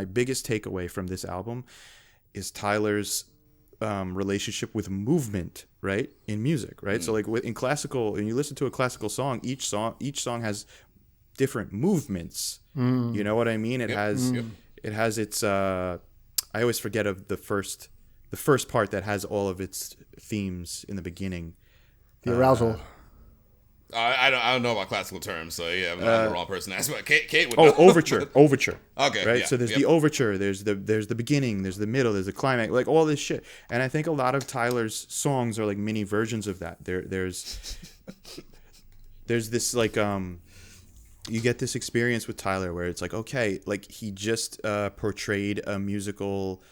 biggest takeaway from this album is Tyler's relationship with movement, right? In music, right? So like in classical, when you listen to a classical song, each song has different movements. You know what I mean? It has its I always forget of the first part that has all of its themes in the beginning. The arousal. I don't know about classical terms, so yeah, I'm not the wrong person to ask. But Kate would know. Overture. Okay, right. Yeah, So there's the overture, there's the beginning, there's the middle, there's the climax, like all this shit. And I think a lot of Tyler's songs are like mini versions of that. There's this like you get this experience with Tyler where it's like, okay, like he just portrayed a musical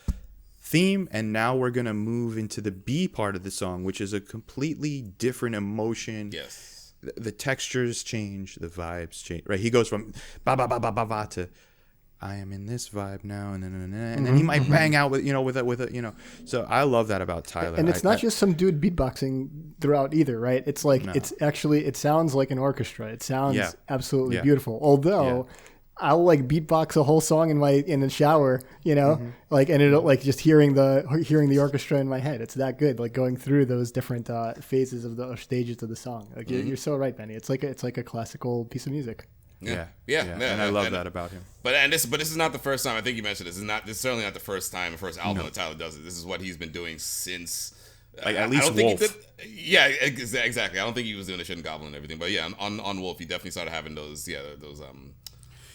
theme and now we're going to move into the B part of the song, which is a completely different emotion. Yes. The textures change, the vibes change, right? He goes from ba ba ba ba ba ba to I am in this vibe now, and then he might bang out with a. So I love that about Tyler. And it's not just some dude beatboxing throughout either, right? It's like it sounds like an orchestra. It sounds absolutely beautiful. Although I'll like beatbox a whole song in the shower, like, and it'll like just hearing the orchestra in my head. It's that good, like going through those different phases of the stages of the song. Like you're so right, Benny. It's like a classical piece of music. Yeah. And I love that about him. But this is not the first time. I think you mentioned this. This is certainly not the first album that Tyler does it. This is what he's been doing since. Like at least Wolf. Exactly. I don't think he was doing the Shit and Goblin and everything. But yeah, on Wolf, he definitely started having those.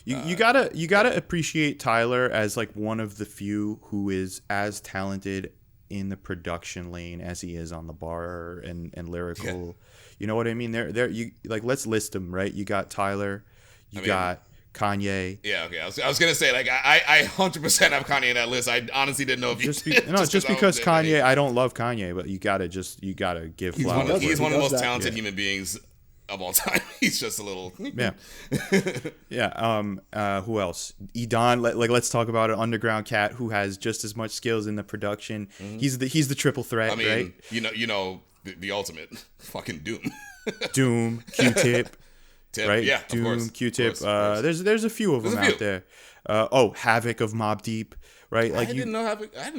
You gotta appreciate Tyler as like one of the few who is as talented in the production lane as he is on the bar and lyrical. Yeah. You know what I mean? You like, let's list them, right? You got Tyler. You got Kanye. Yeah, okay. I was gonna say, like, I 100% have Kanye in that list. I honestly didn't know if you did. Just because Kanye, I don't love Kanye, but you gotta give flowers. He's one of the most talented human beings of all time. He's just a little Who else? Dion. Let's talk about an underground cat who has just as much skills in the production. Mm-hmm. He's the triple threat. I mean, right? The ultimate fucking Doom. Doom, Q-Tip. Right? Yeah, Doom, of course. Q-Tip. Of course. There's a few of them out there. Havoc of Mobb Deep, right? Like I didn't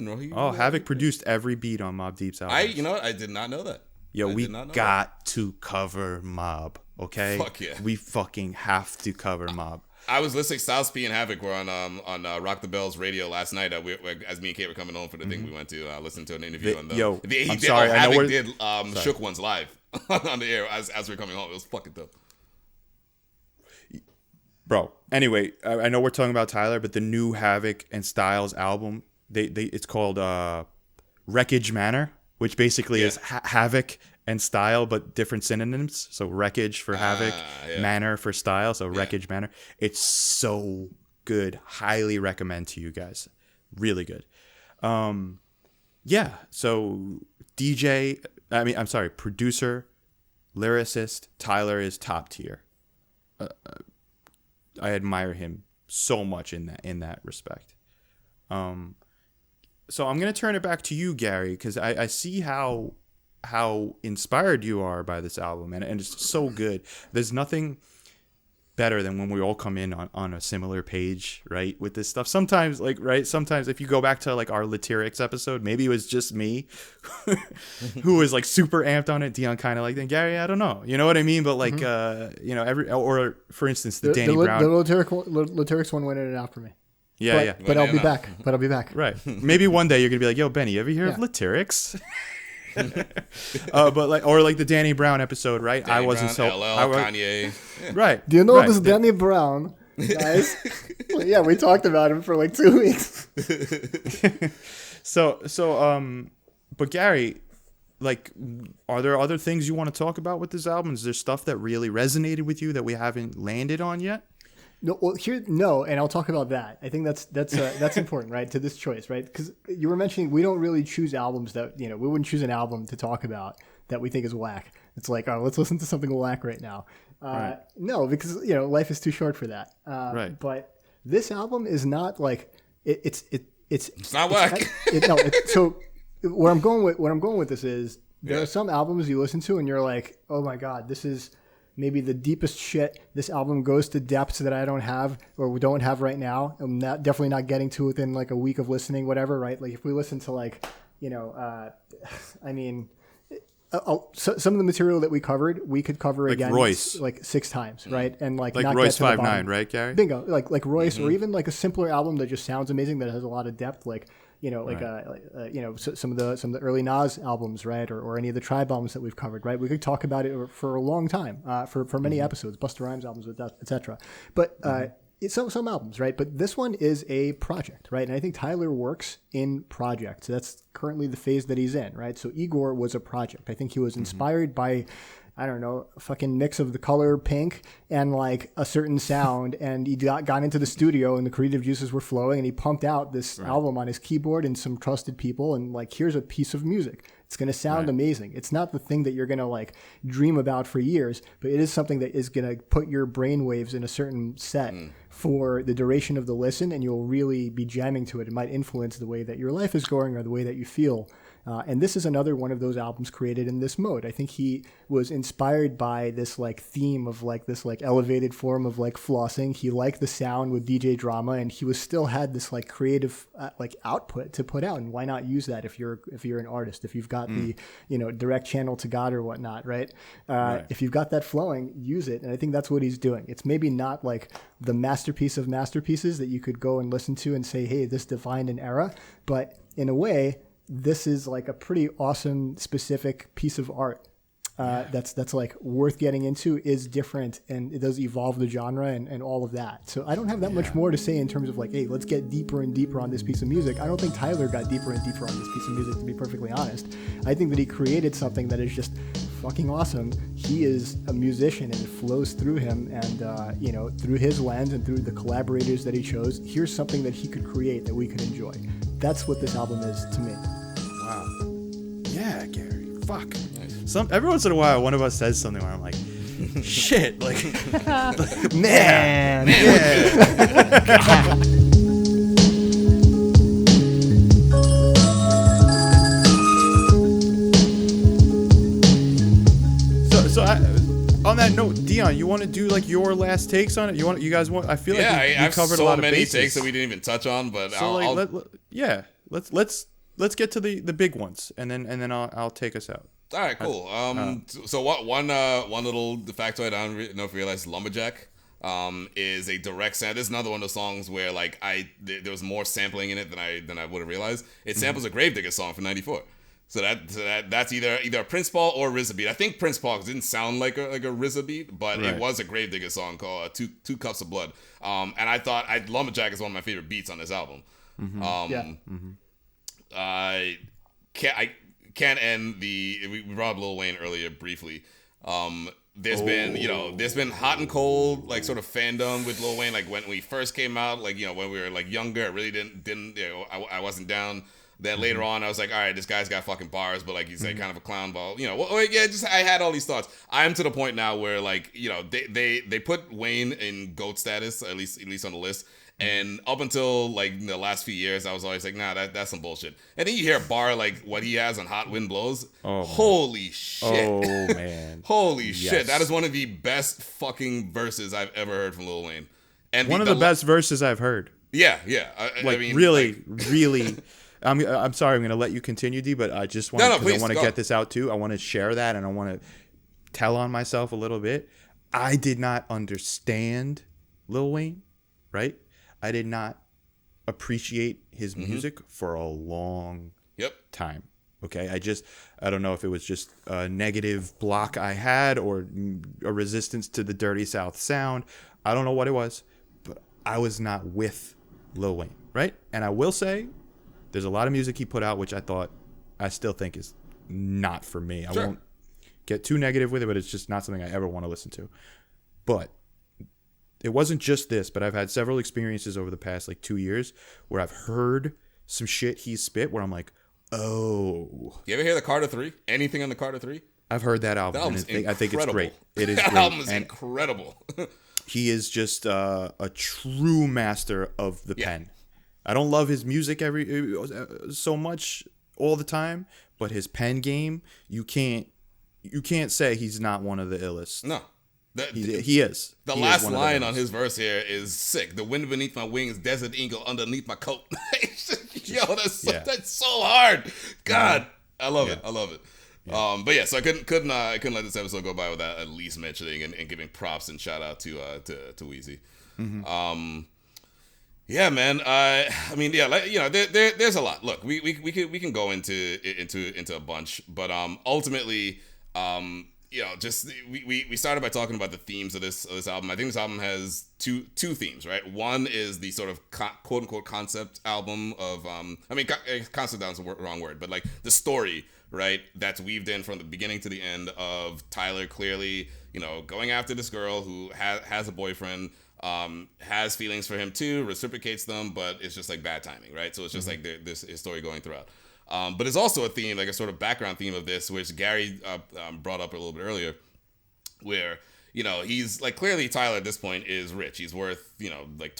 know he. Havoc produced every beat on Mobb Deep's album. I did not know that. Yo, we got to cover Mobb, okay? Fuck yeah. We fucking have to cover Mobb. I was listening. Styles P and Havoc were on Rock the Bells radio last night. As me and Kate were coming home for the thing we went to, listen to an interview on the. Havoc did Shook Ones live on the air as we were coming home. It was fucking dope. Bro, anyway, I know we're talking about Tyler, but the new Havoc and Styles album, it's called Wreckage Manor, which basically is Havoc and Style, but different synonyms. So Wreckage for Havoc, Manor for Style, so Wreckage Manor. It's so good. Highly recommend to you guys. Really good. So producer, lyricist, Tyler is top tier. I admire him so much in that respect. So I'm gonna turn it back to you, Gary, because I see how inspired you are by this album, and it's so good. There's nothing better than when we all come in on a similar page, right, with this stuff. Sometimes if you go back to like our Lyterics episode, maybe it was just me who was like super amped on it. Dion kind of like, then Gary, I don't know, you know what I mean? But like, or for instance, the Danny Brown, the Lyterics one went in and out for me. But I'll be back. Right. Maybe one day you're gonna be like, yo, Benny, you ever hear of Lyterics? But like the Danny Brown episode, right? Danny Brown, Kanye. Yeah. Right. Do you know this Danny Brown, guys? Well, we talked about him for like 2 weeks. But Gary, like, are there other things you want to talk about with this album? Is there stuff that really resonated with you that we haven't landed on yet? No, and I'll talk about that. I think that's important, right, to this choice, right? Because you were mentioning we don't really choose albums that, we wouldn't choose an album to talk about that we think is whack. It's like, oh, let's listen to something whack right now. Right. No, because life is too short for that. Right. But this album is not like it's not whack. So where I'm going with this is there are some albums you listen to and you're like, oh my God, this is maybe the deepest shit. This album goes to depths that I don't have or we don't have right now. I'm definitely not getting to within like a week of listening, whatever, right? Like if we listen to like, some of the material that we covered, we could cover like again Royce. Like 6 times, right? And like not get Royce to 5'9", right, Gary? Bingo, like Royce, or even like a simpler album that just sounds amazing that has a lot of depth, like some of the early Nas albums, right, or any of the Tribe albums that we've covered, right? We could talk about it for a long time, for many episodes, Busta Rhymes albums, etc. But it's some albums, right? But this one is a project, right? And I think Tyler works in projects. That's currently the phase that he's in, right? So Igor was a project. I think he was inspired by, I don't know, a fucking mix of the color pink and like a certain sound, and he got into the studio and the creative juices were flowing, and he pumped out this album on his keyboard and some trusted people, and like, here's a piece of music. It's going to sound amazing. It's not the thing that you're going to like dream about for years, but it is something that is going to put your brain waves in a certain set for the duration of the listen, and you'll really be jamming to it. It might influence the way that your life is going or the way that you feel. And this is another one of those albums created in this mode. I think he was inspired by this like theme of like this like elevated form of like flossing. He liked the sound with DJ drama, and he was still had this like creative like output to put out. And why not use that if you're an artist, if you've got the direct channel to God or whatnot, right? If you've got that flowing, use it. And I think that's what he's doing. It's maybe not like the masterpiece of masterpieces that you could go and listen to and say, hey, this defined an era, but in a way, this is like a pretty awesome specific piece of art that's like worth getting into, is different, and it does evolve the genre and all of that. So I don't have that much more to say in terms of like, hey, let's get deeper and deeper on this piece of music. I don't think Tyler got deeper and deeper on this piece of music, to be perfectly honest. I think that he created something that is just fucking awesome. He is a musician, and it flows through him, and through his lens and through the collaborators that he chose. Here's something that he could create that we could enjoy. That's what this album is to me. Wow. Yeah, Gary. Fuck. Every once in a while, one of us says something where I'm like, shit, like, man. Yeah. On that note, Dion, you want to do like your last takes on it? You guys want? I feel like we covered a lot of bases. Many takes that we didn't even touch on, but so let's get to the big ones, and then I'll take us out. All right, cool. So one little factoid I don't know if you realize, Lumberjack is a direct sample. This is another one of those songs where like there was more sampling in it than I would have realized. It samples a Gravedigger song from '94. So that's either a Prince Paul or RZA beat. I think Prince Paul didn't sound like a RZA beat, but it was a Gravedigger song called Two Cups of Blood. And I thought Lumberjack is one of my favorite beats on this album. I can't end we brought up Lil Wayne earlier briefly. There's been hot and cold like sort of fandom with Lil Wayne. Like when we first came out, like when we were like younger, I really didn't I wasn't down. Then later on, I was like, all right, this guy's got fucking bars, but like he's like kind of a clown ball, I had all these thoughts. I am to the point now where like they put Wayne in GOAT status, at least on the list. And up until like the last few years, I was always like, nah, that's some bullshit. And then you hear a bar like what he has on Hot Wind Blows. Oh, holy shit! Oh man, holy shit! That is one of the best fucking verses I've ever heard from Lil Wayne. And one of the best verses I've heard. Yeah. I mean, really. I'm sorry, I'm going to let you continue, D, but I just want to get this out too. I want to share that, and I want to tell on myself a little bit. I did not understand Lil Wayne, right? I did not appreciate his music for a long time. Okay, I don't know if it was just a negative block I had or a resistance to the Dirty South sound. I don't know what it was, but I was not with Lil Wayne, right? And I will say, there's a lot of music he put out which I still think is not for me. I won't get too negative with it, but it's just not something I ever want to listen to. But it wasn't just this, but I've had several experiences over the past like 2 years where I've heard some shit he spit where I'm like, oh. You ever hear the Carter 3? Anything on the Carter 3? I've heard that album. And I think it's great. It is that great. album is incredible. He is just a true master of the pen. I don't love his music so much all the time, but his pen game, you can't say he's not one of the illest. No. He is. The last line on his verse here is sick. The wind beneath my wings, desert eagle underneath my coat. Yo, that's so hard. God, I love it. I love it. Yeah. But yeah, so I couldn't let this episode go by without at least mentioning and giving props and shout out to Weezy. Yeah, man. I mean, yeah, like, there's a lot. Look, we can go into a bunch, but ultimately, we started by talking about the themes of this album. I think this album has two themes, right? One is the sort of quote unquote concept album of concept down's the wrong word, but like the story, right? That's weaved in from the beginning to the end of Tyler clearly, going after this girl who has a boyfriend. Has feelings for him too, reciprocates them, but it's just like bad timing, right? So it's just like this his story going throughout. But it's also a theme, like a sort of background theme of this, which Gary brought up a little bit earlier, where, you know, he's like, clearly Tyler at this point is rich. He's worth, you know, like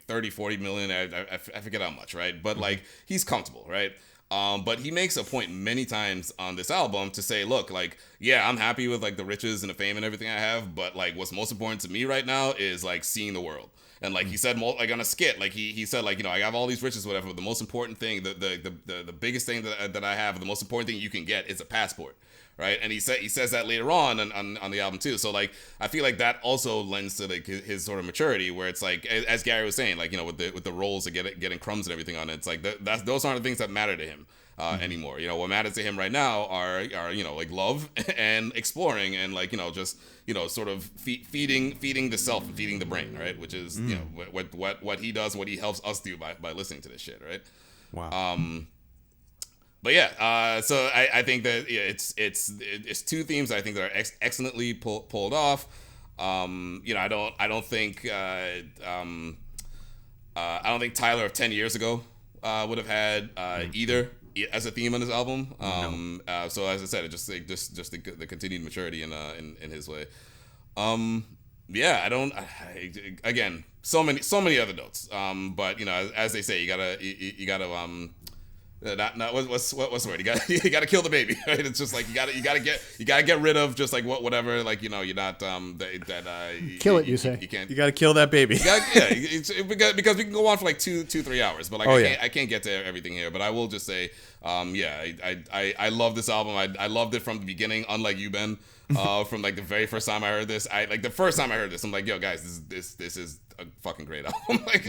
30, 40 million. I forget how much, right? But like, he's comfortable, right? But he makes a point many times on this album to say, look, like, yeah, I'm happy with like the riches and the fame and everything I have, but like what's most important to me right now is like seeing the world. And like he said, like on a skit, like he said, like, you know, I have all these riches, whatever, but the most important thing, the biggest thing that I have, the most important thing you can get is a passport. Right, and he says that later on the album too. So like, I feel like that also lends to like his sort of maturity, where it's like, as Gary was saying, like, you know, with the roles of getting crumbs and everything on it, it's like those aren't the things that matter to him anymore. You know, what matters to him right now are you know, like love and exploring and like, you know, just, you know, sort of feeding the self and feeding the brain, right? Which is you know what he does, what he helps us do by listening to this shit, right? Wow. But yeah, so I think that it's two themes I think that are excellently pulled off. You know, I don't think Tyler of 10 years ago would have had either as a theme on his album. So as I said, it just the continued maturity in his way. Yeah, again, so many other notes. But you know, as they say, you gotta what's the word? You gotta kill the baby, right? It's just like you gotta get rid of just like whatever, like, you know, you're not kill it. You say you gotta kill that baby. Because we can go on for like 2-3 hours, but like I can't get to everything here. But I will just say, I love this album. I loved it from the beginning, unlike you, Ben. From like the very first time I heard this, the first time I heard this, I'm like, yo, guys, this is a fucking great album. Like,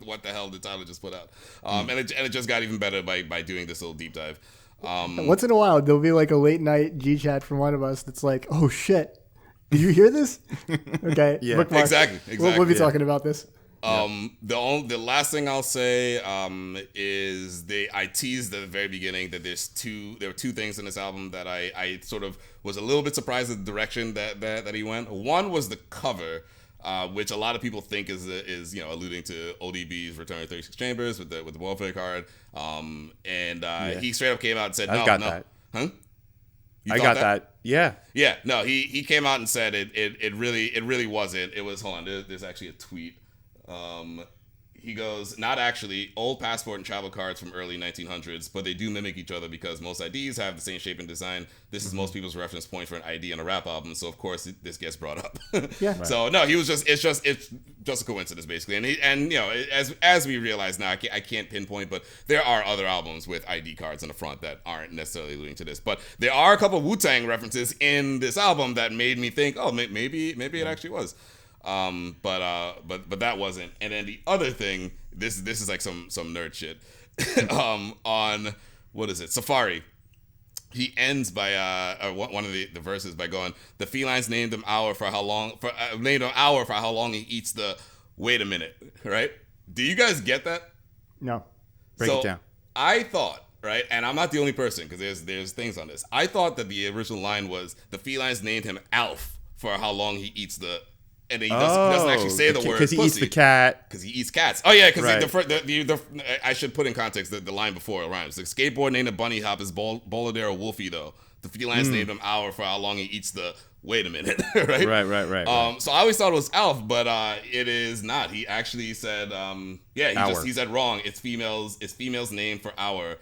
what the hell did Tyler just put out? And it just got even better by doing this little deep dive. Once in a while, there'll be like a late night G chat from one of us that's like, oh shit, did you hear this? Okay, yeah, bookmark. Exactly. We'll be talking about this. The last thing I'll say is I teased at the very beginning that there were two things in this album that I sort of was a little bit surprised at the direction that he went. One was the cover, which a lot of people think is you know, alluding to ODB's Return to 36 Chambers with the welfare card. He straight up came out and said, no, that. Huh? I got that. Yeah. Yeah. No, he came out and said it really wasn't. It was, hold on, there's actually a tweet. He goes, not actually, old passport and travel cards from early 1900s, but they do mimic each other because most IDs have the same shape and design. This is most people's reference point for an ID on a rap album, so of course this gets brought up. Yeah. Right. So no, it's just a coincidence basically, and you know, as we realize now, I can't pinpoint, but there are other albums with ID cards on the front that aren't necessarily alluding to this, but there are a couple of Wu-Tang references in this album that made me think, oh, maybe it actually was. But that wasn't. And then the other thing, this is like some nerd shit. On what is it? Safari. He ends by one of the verses by going, the felines named him hour for how long he eats the. Wait a minute, right? Do you guys get that? No. Break it down. I thought, right, and I'm not the only person because there's things on this. I thought that the original line was the felines named him Alf for how long he eats the. And he doesn't actually say the word because he pussy. eats the cat. Because he eats cats. Oh yeah, because right. I should put in context the line before it rhymes. The skateboard named a bunny hop is Boladero Wolfie though. The felines named him Hour for how long he eats the. Wait a minute, right? Right. So I always thought it was Alf, but it is not. He actually said, he said wrong. It's female's name for hour.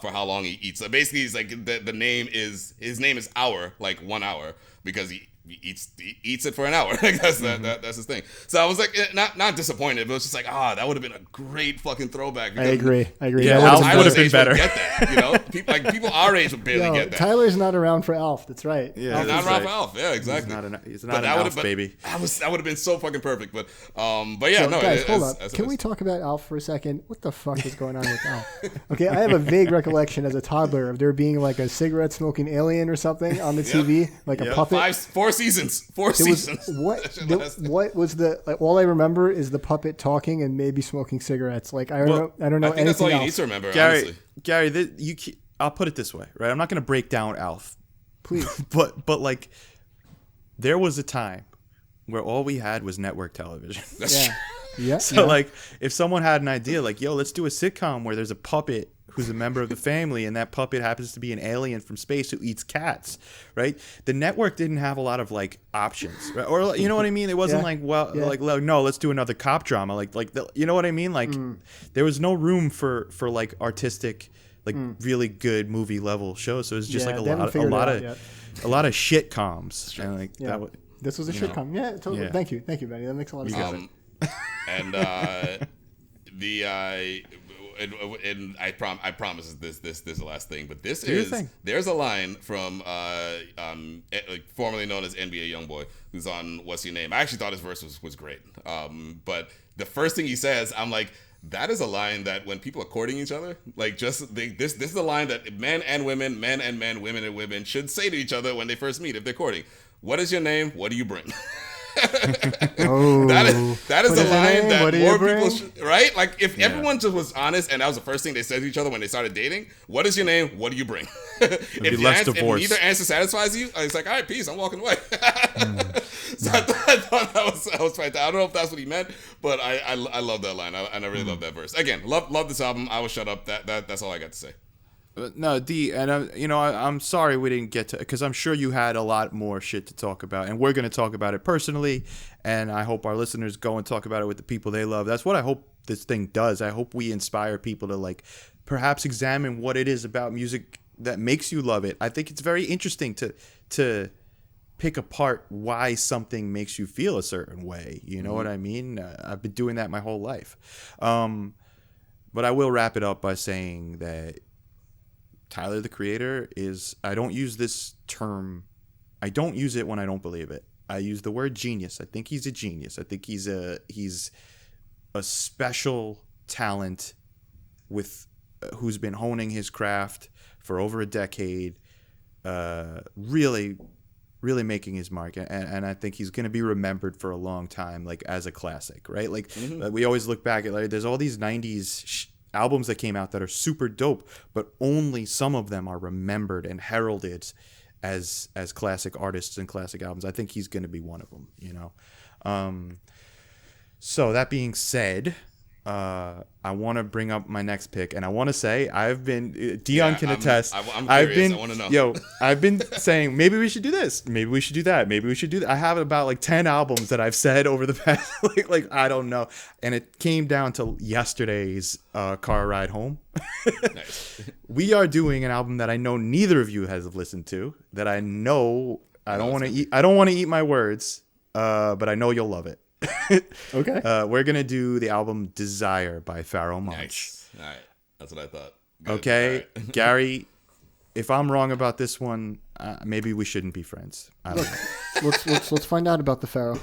For how long he eats. So basically, he's like his name is Hour, like 1 hour, because he eats it for an hour. That's his thing. So I was like, not disappointed, but it's just like, that would have been a great fucking throwback. I agree. Yeah, Alf would have been better. Get that, you know, people our age would barely get that. Tyler's not around for Alf. That's right. Yeah, he's not around for Alf. Yeah, exactly. He's not an Alf baby. That would have been so fucking perfect. But yeah, no. Guys, hold up. Can we talk about Alf for a second? What the fuck is going on with Alf? Okay, I have a vague recollection as a toddler of there being like a cigarette smoking alien or something on the TV, like a puppet. 4 seasons. What was the all I remember is the puppet talking and maybe smoking cigarettes. Like I don't know anything else. That's all you need to remember, Gary, I'll put it this way, right? I'm not going to break down Alf, please, but like there was a time where all we had was network television. Yeah. Yeah. So yeah. like, if someone had an idea, like, yo, let's do a sitcom where there's a puppet who's a member of the family, and that puppet happens to be an alien from space who eats cats, right? The network didn't have a lot of like options, right? Or you know what I mean? It wasn't Yeah. like, well, Yeah. like no, let's do another cop drama, you know what I mean? Like, there was no room for like artistic, like really good movie level shows. So it was just like they haven't figured it out yet. a lot of shit coms, and like Yeah. that would. This was a sitcom. Yeah, totally. Yeah. Thank you, Benny. That makes a lot of sense. And and I promise this is the last thing, but this your is thing. there's a line from formerly known as NBA Youngboy, who's on What's Your Name. I actually thought his verse was great. But the first thing he says, I'm like, that is a line that when people are courting each other, like this is a line that men and women, men and men, women and women should say to each other when they first meet if they're courting. What is your name? What do you bring? Oh, that is a line that more people should, right? Like if everyone just was honest and that was the first thing they said to each other when they started dating, what is your name? What do you bring? if neither answer satisfies you, it's like, all right, peace, I'm walking away. So I thought that was fantastic. I don't know if that's what he meant, but I love that line, and I really love that verse. Again, love this album. I will shut up. That's all I got to say. No, D, and I'm sorry we didn't get to, because I'm sure you had a lot more shit to talk about, and we're going to talk about it personally, and I hope our listeners go and talk about it with the people they love. That's what I hope this thing does. I hope we inspire people to like perhaps examine what it is about music that makes you love it. I think it's very interesting to pick apart why something makes you feel a certain way. You know what I mean? I've been doing that my whole life. But I will wrap it up by saying that Tyler, the Creator, is, I don't use this term, I don't use it when I don't believe it. I use the word genius. I think he's a genius. I think he's a special talent with who's been honing his craft for over a decade, really making his mark, and I think he's going to be remembered for a long time, like as a classic, right? Like we always look back at, like, there's all these 90s albums that came out that are super dope, but only some of them are remembered and heralded as classic artists and classic albums. I think he's going to be one of them, you know? So that being said, I want to bring up my next pick, and I want to say Dion can attest. I'm curious. I want to know. I've been saying maybe we should do this, maybe we should do that, maybe we should do that. I have about like 10 albums that I've said over the past like I don't know, and it came down to yesterday's car ride home. Nice. We are doing an album that I know neither of you has listened to. That I know I don't want to eat. I don't want to eat my words, but I know you'll love it. Okay. We're gonna do the album Desire by Pharoah Monch. Nice. All right. That's what I thought. Good. Okay, Right. Gary, if I'm wrong about this one, maybe we shouldn't be friends. I don't know. let's find out about the Pharaoh.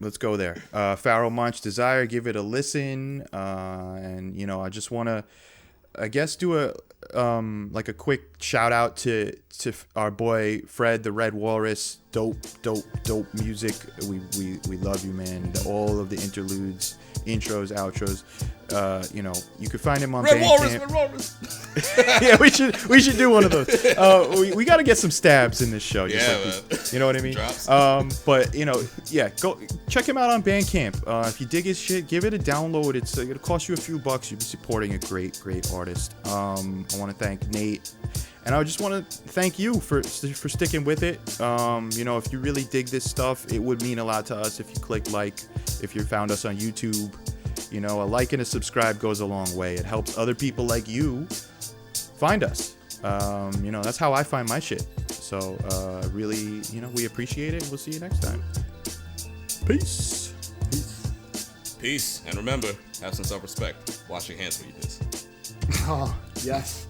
Let's go there. Pharoah Monch, Desire. Give it a listen. And I just want to, I guess, do a quick shout out to our boy Fred the Red Walrus. Dope music. We love you, man. All of the interludes, intros, outros. You could find him on Bandcamp. Red Walrus. Yeah, we should do one of those. We got to get some stabs in this show. You know what I mean? Drops. But go check him out on Bandcamp. If you dig his shit, give it a download. It'll cost you a few bucks. You'll be supporting a great artist. I want to thank Nate, and I just want to thank you for sticking with it. If you really dig this stuff, it would mean a lot to us if you click like. If you found us on YouTube, a like and a subscribe goes a long way. It helps other people like you find us. That's how I find my shit. So really, we appreciate it. We'll see you next time. Peace. Peace. And remember, have some self-respect. Wash your hands when you piss. Oh, yes.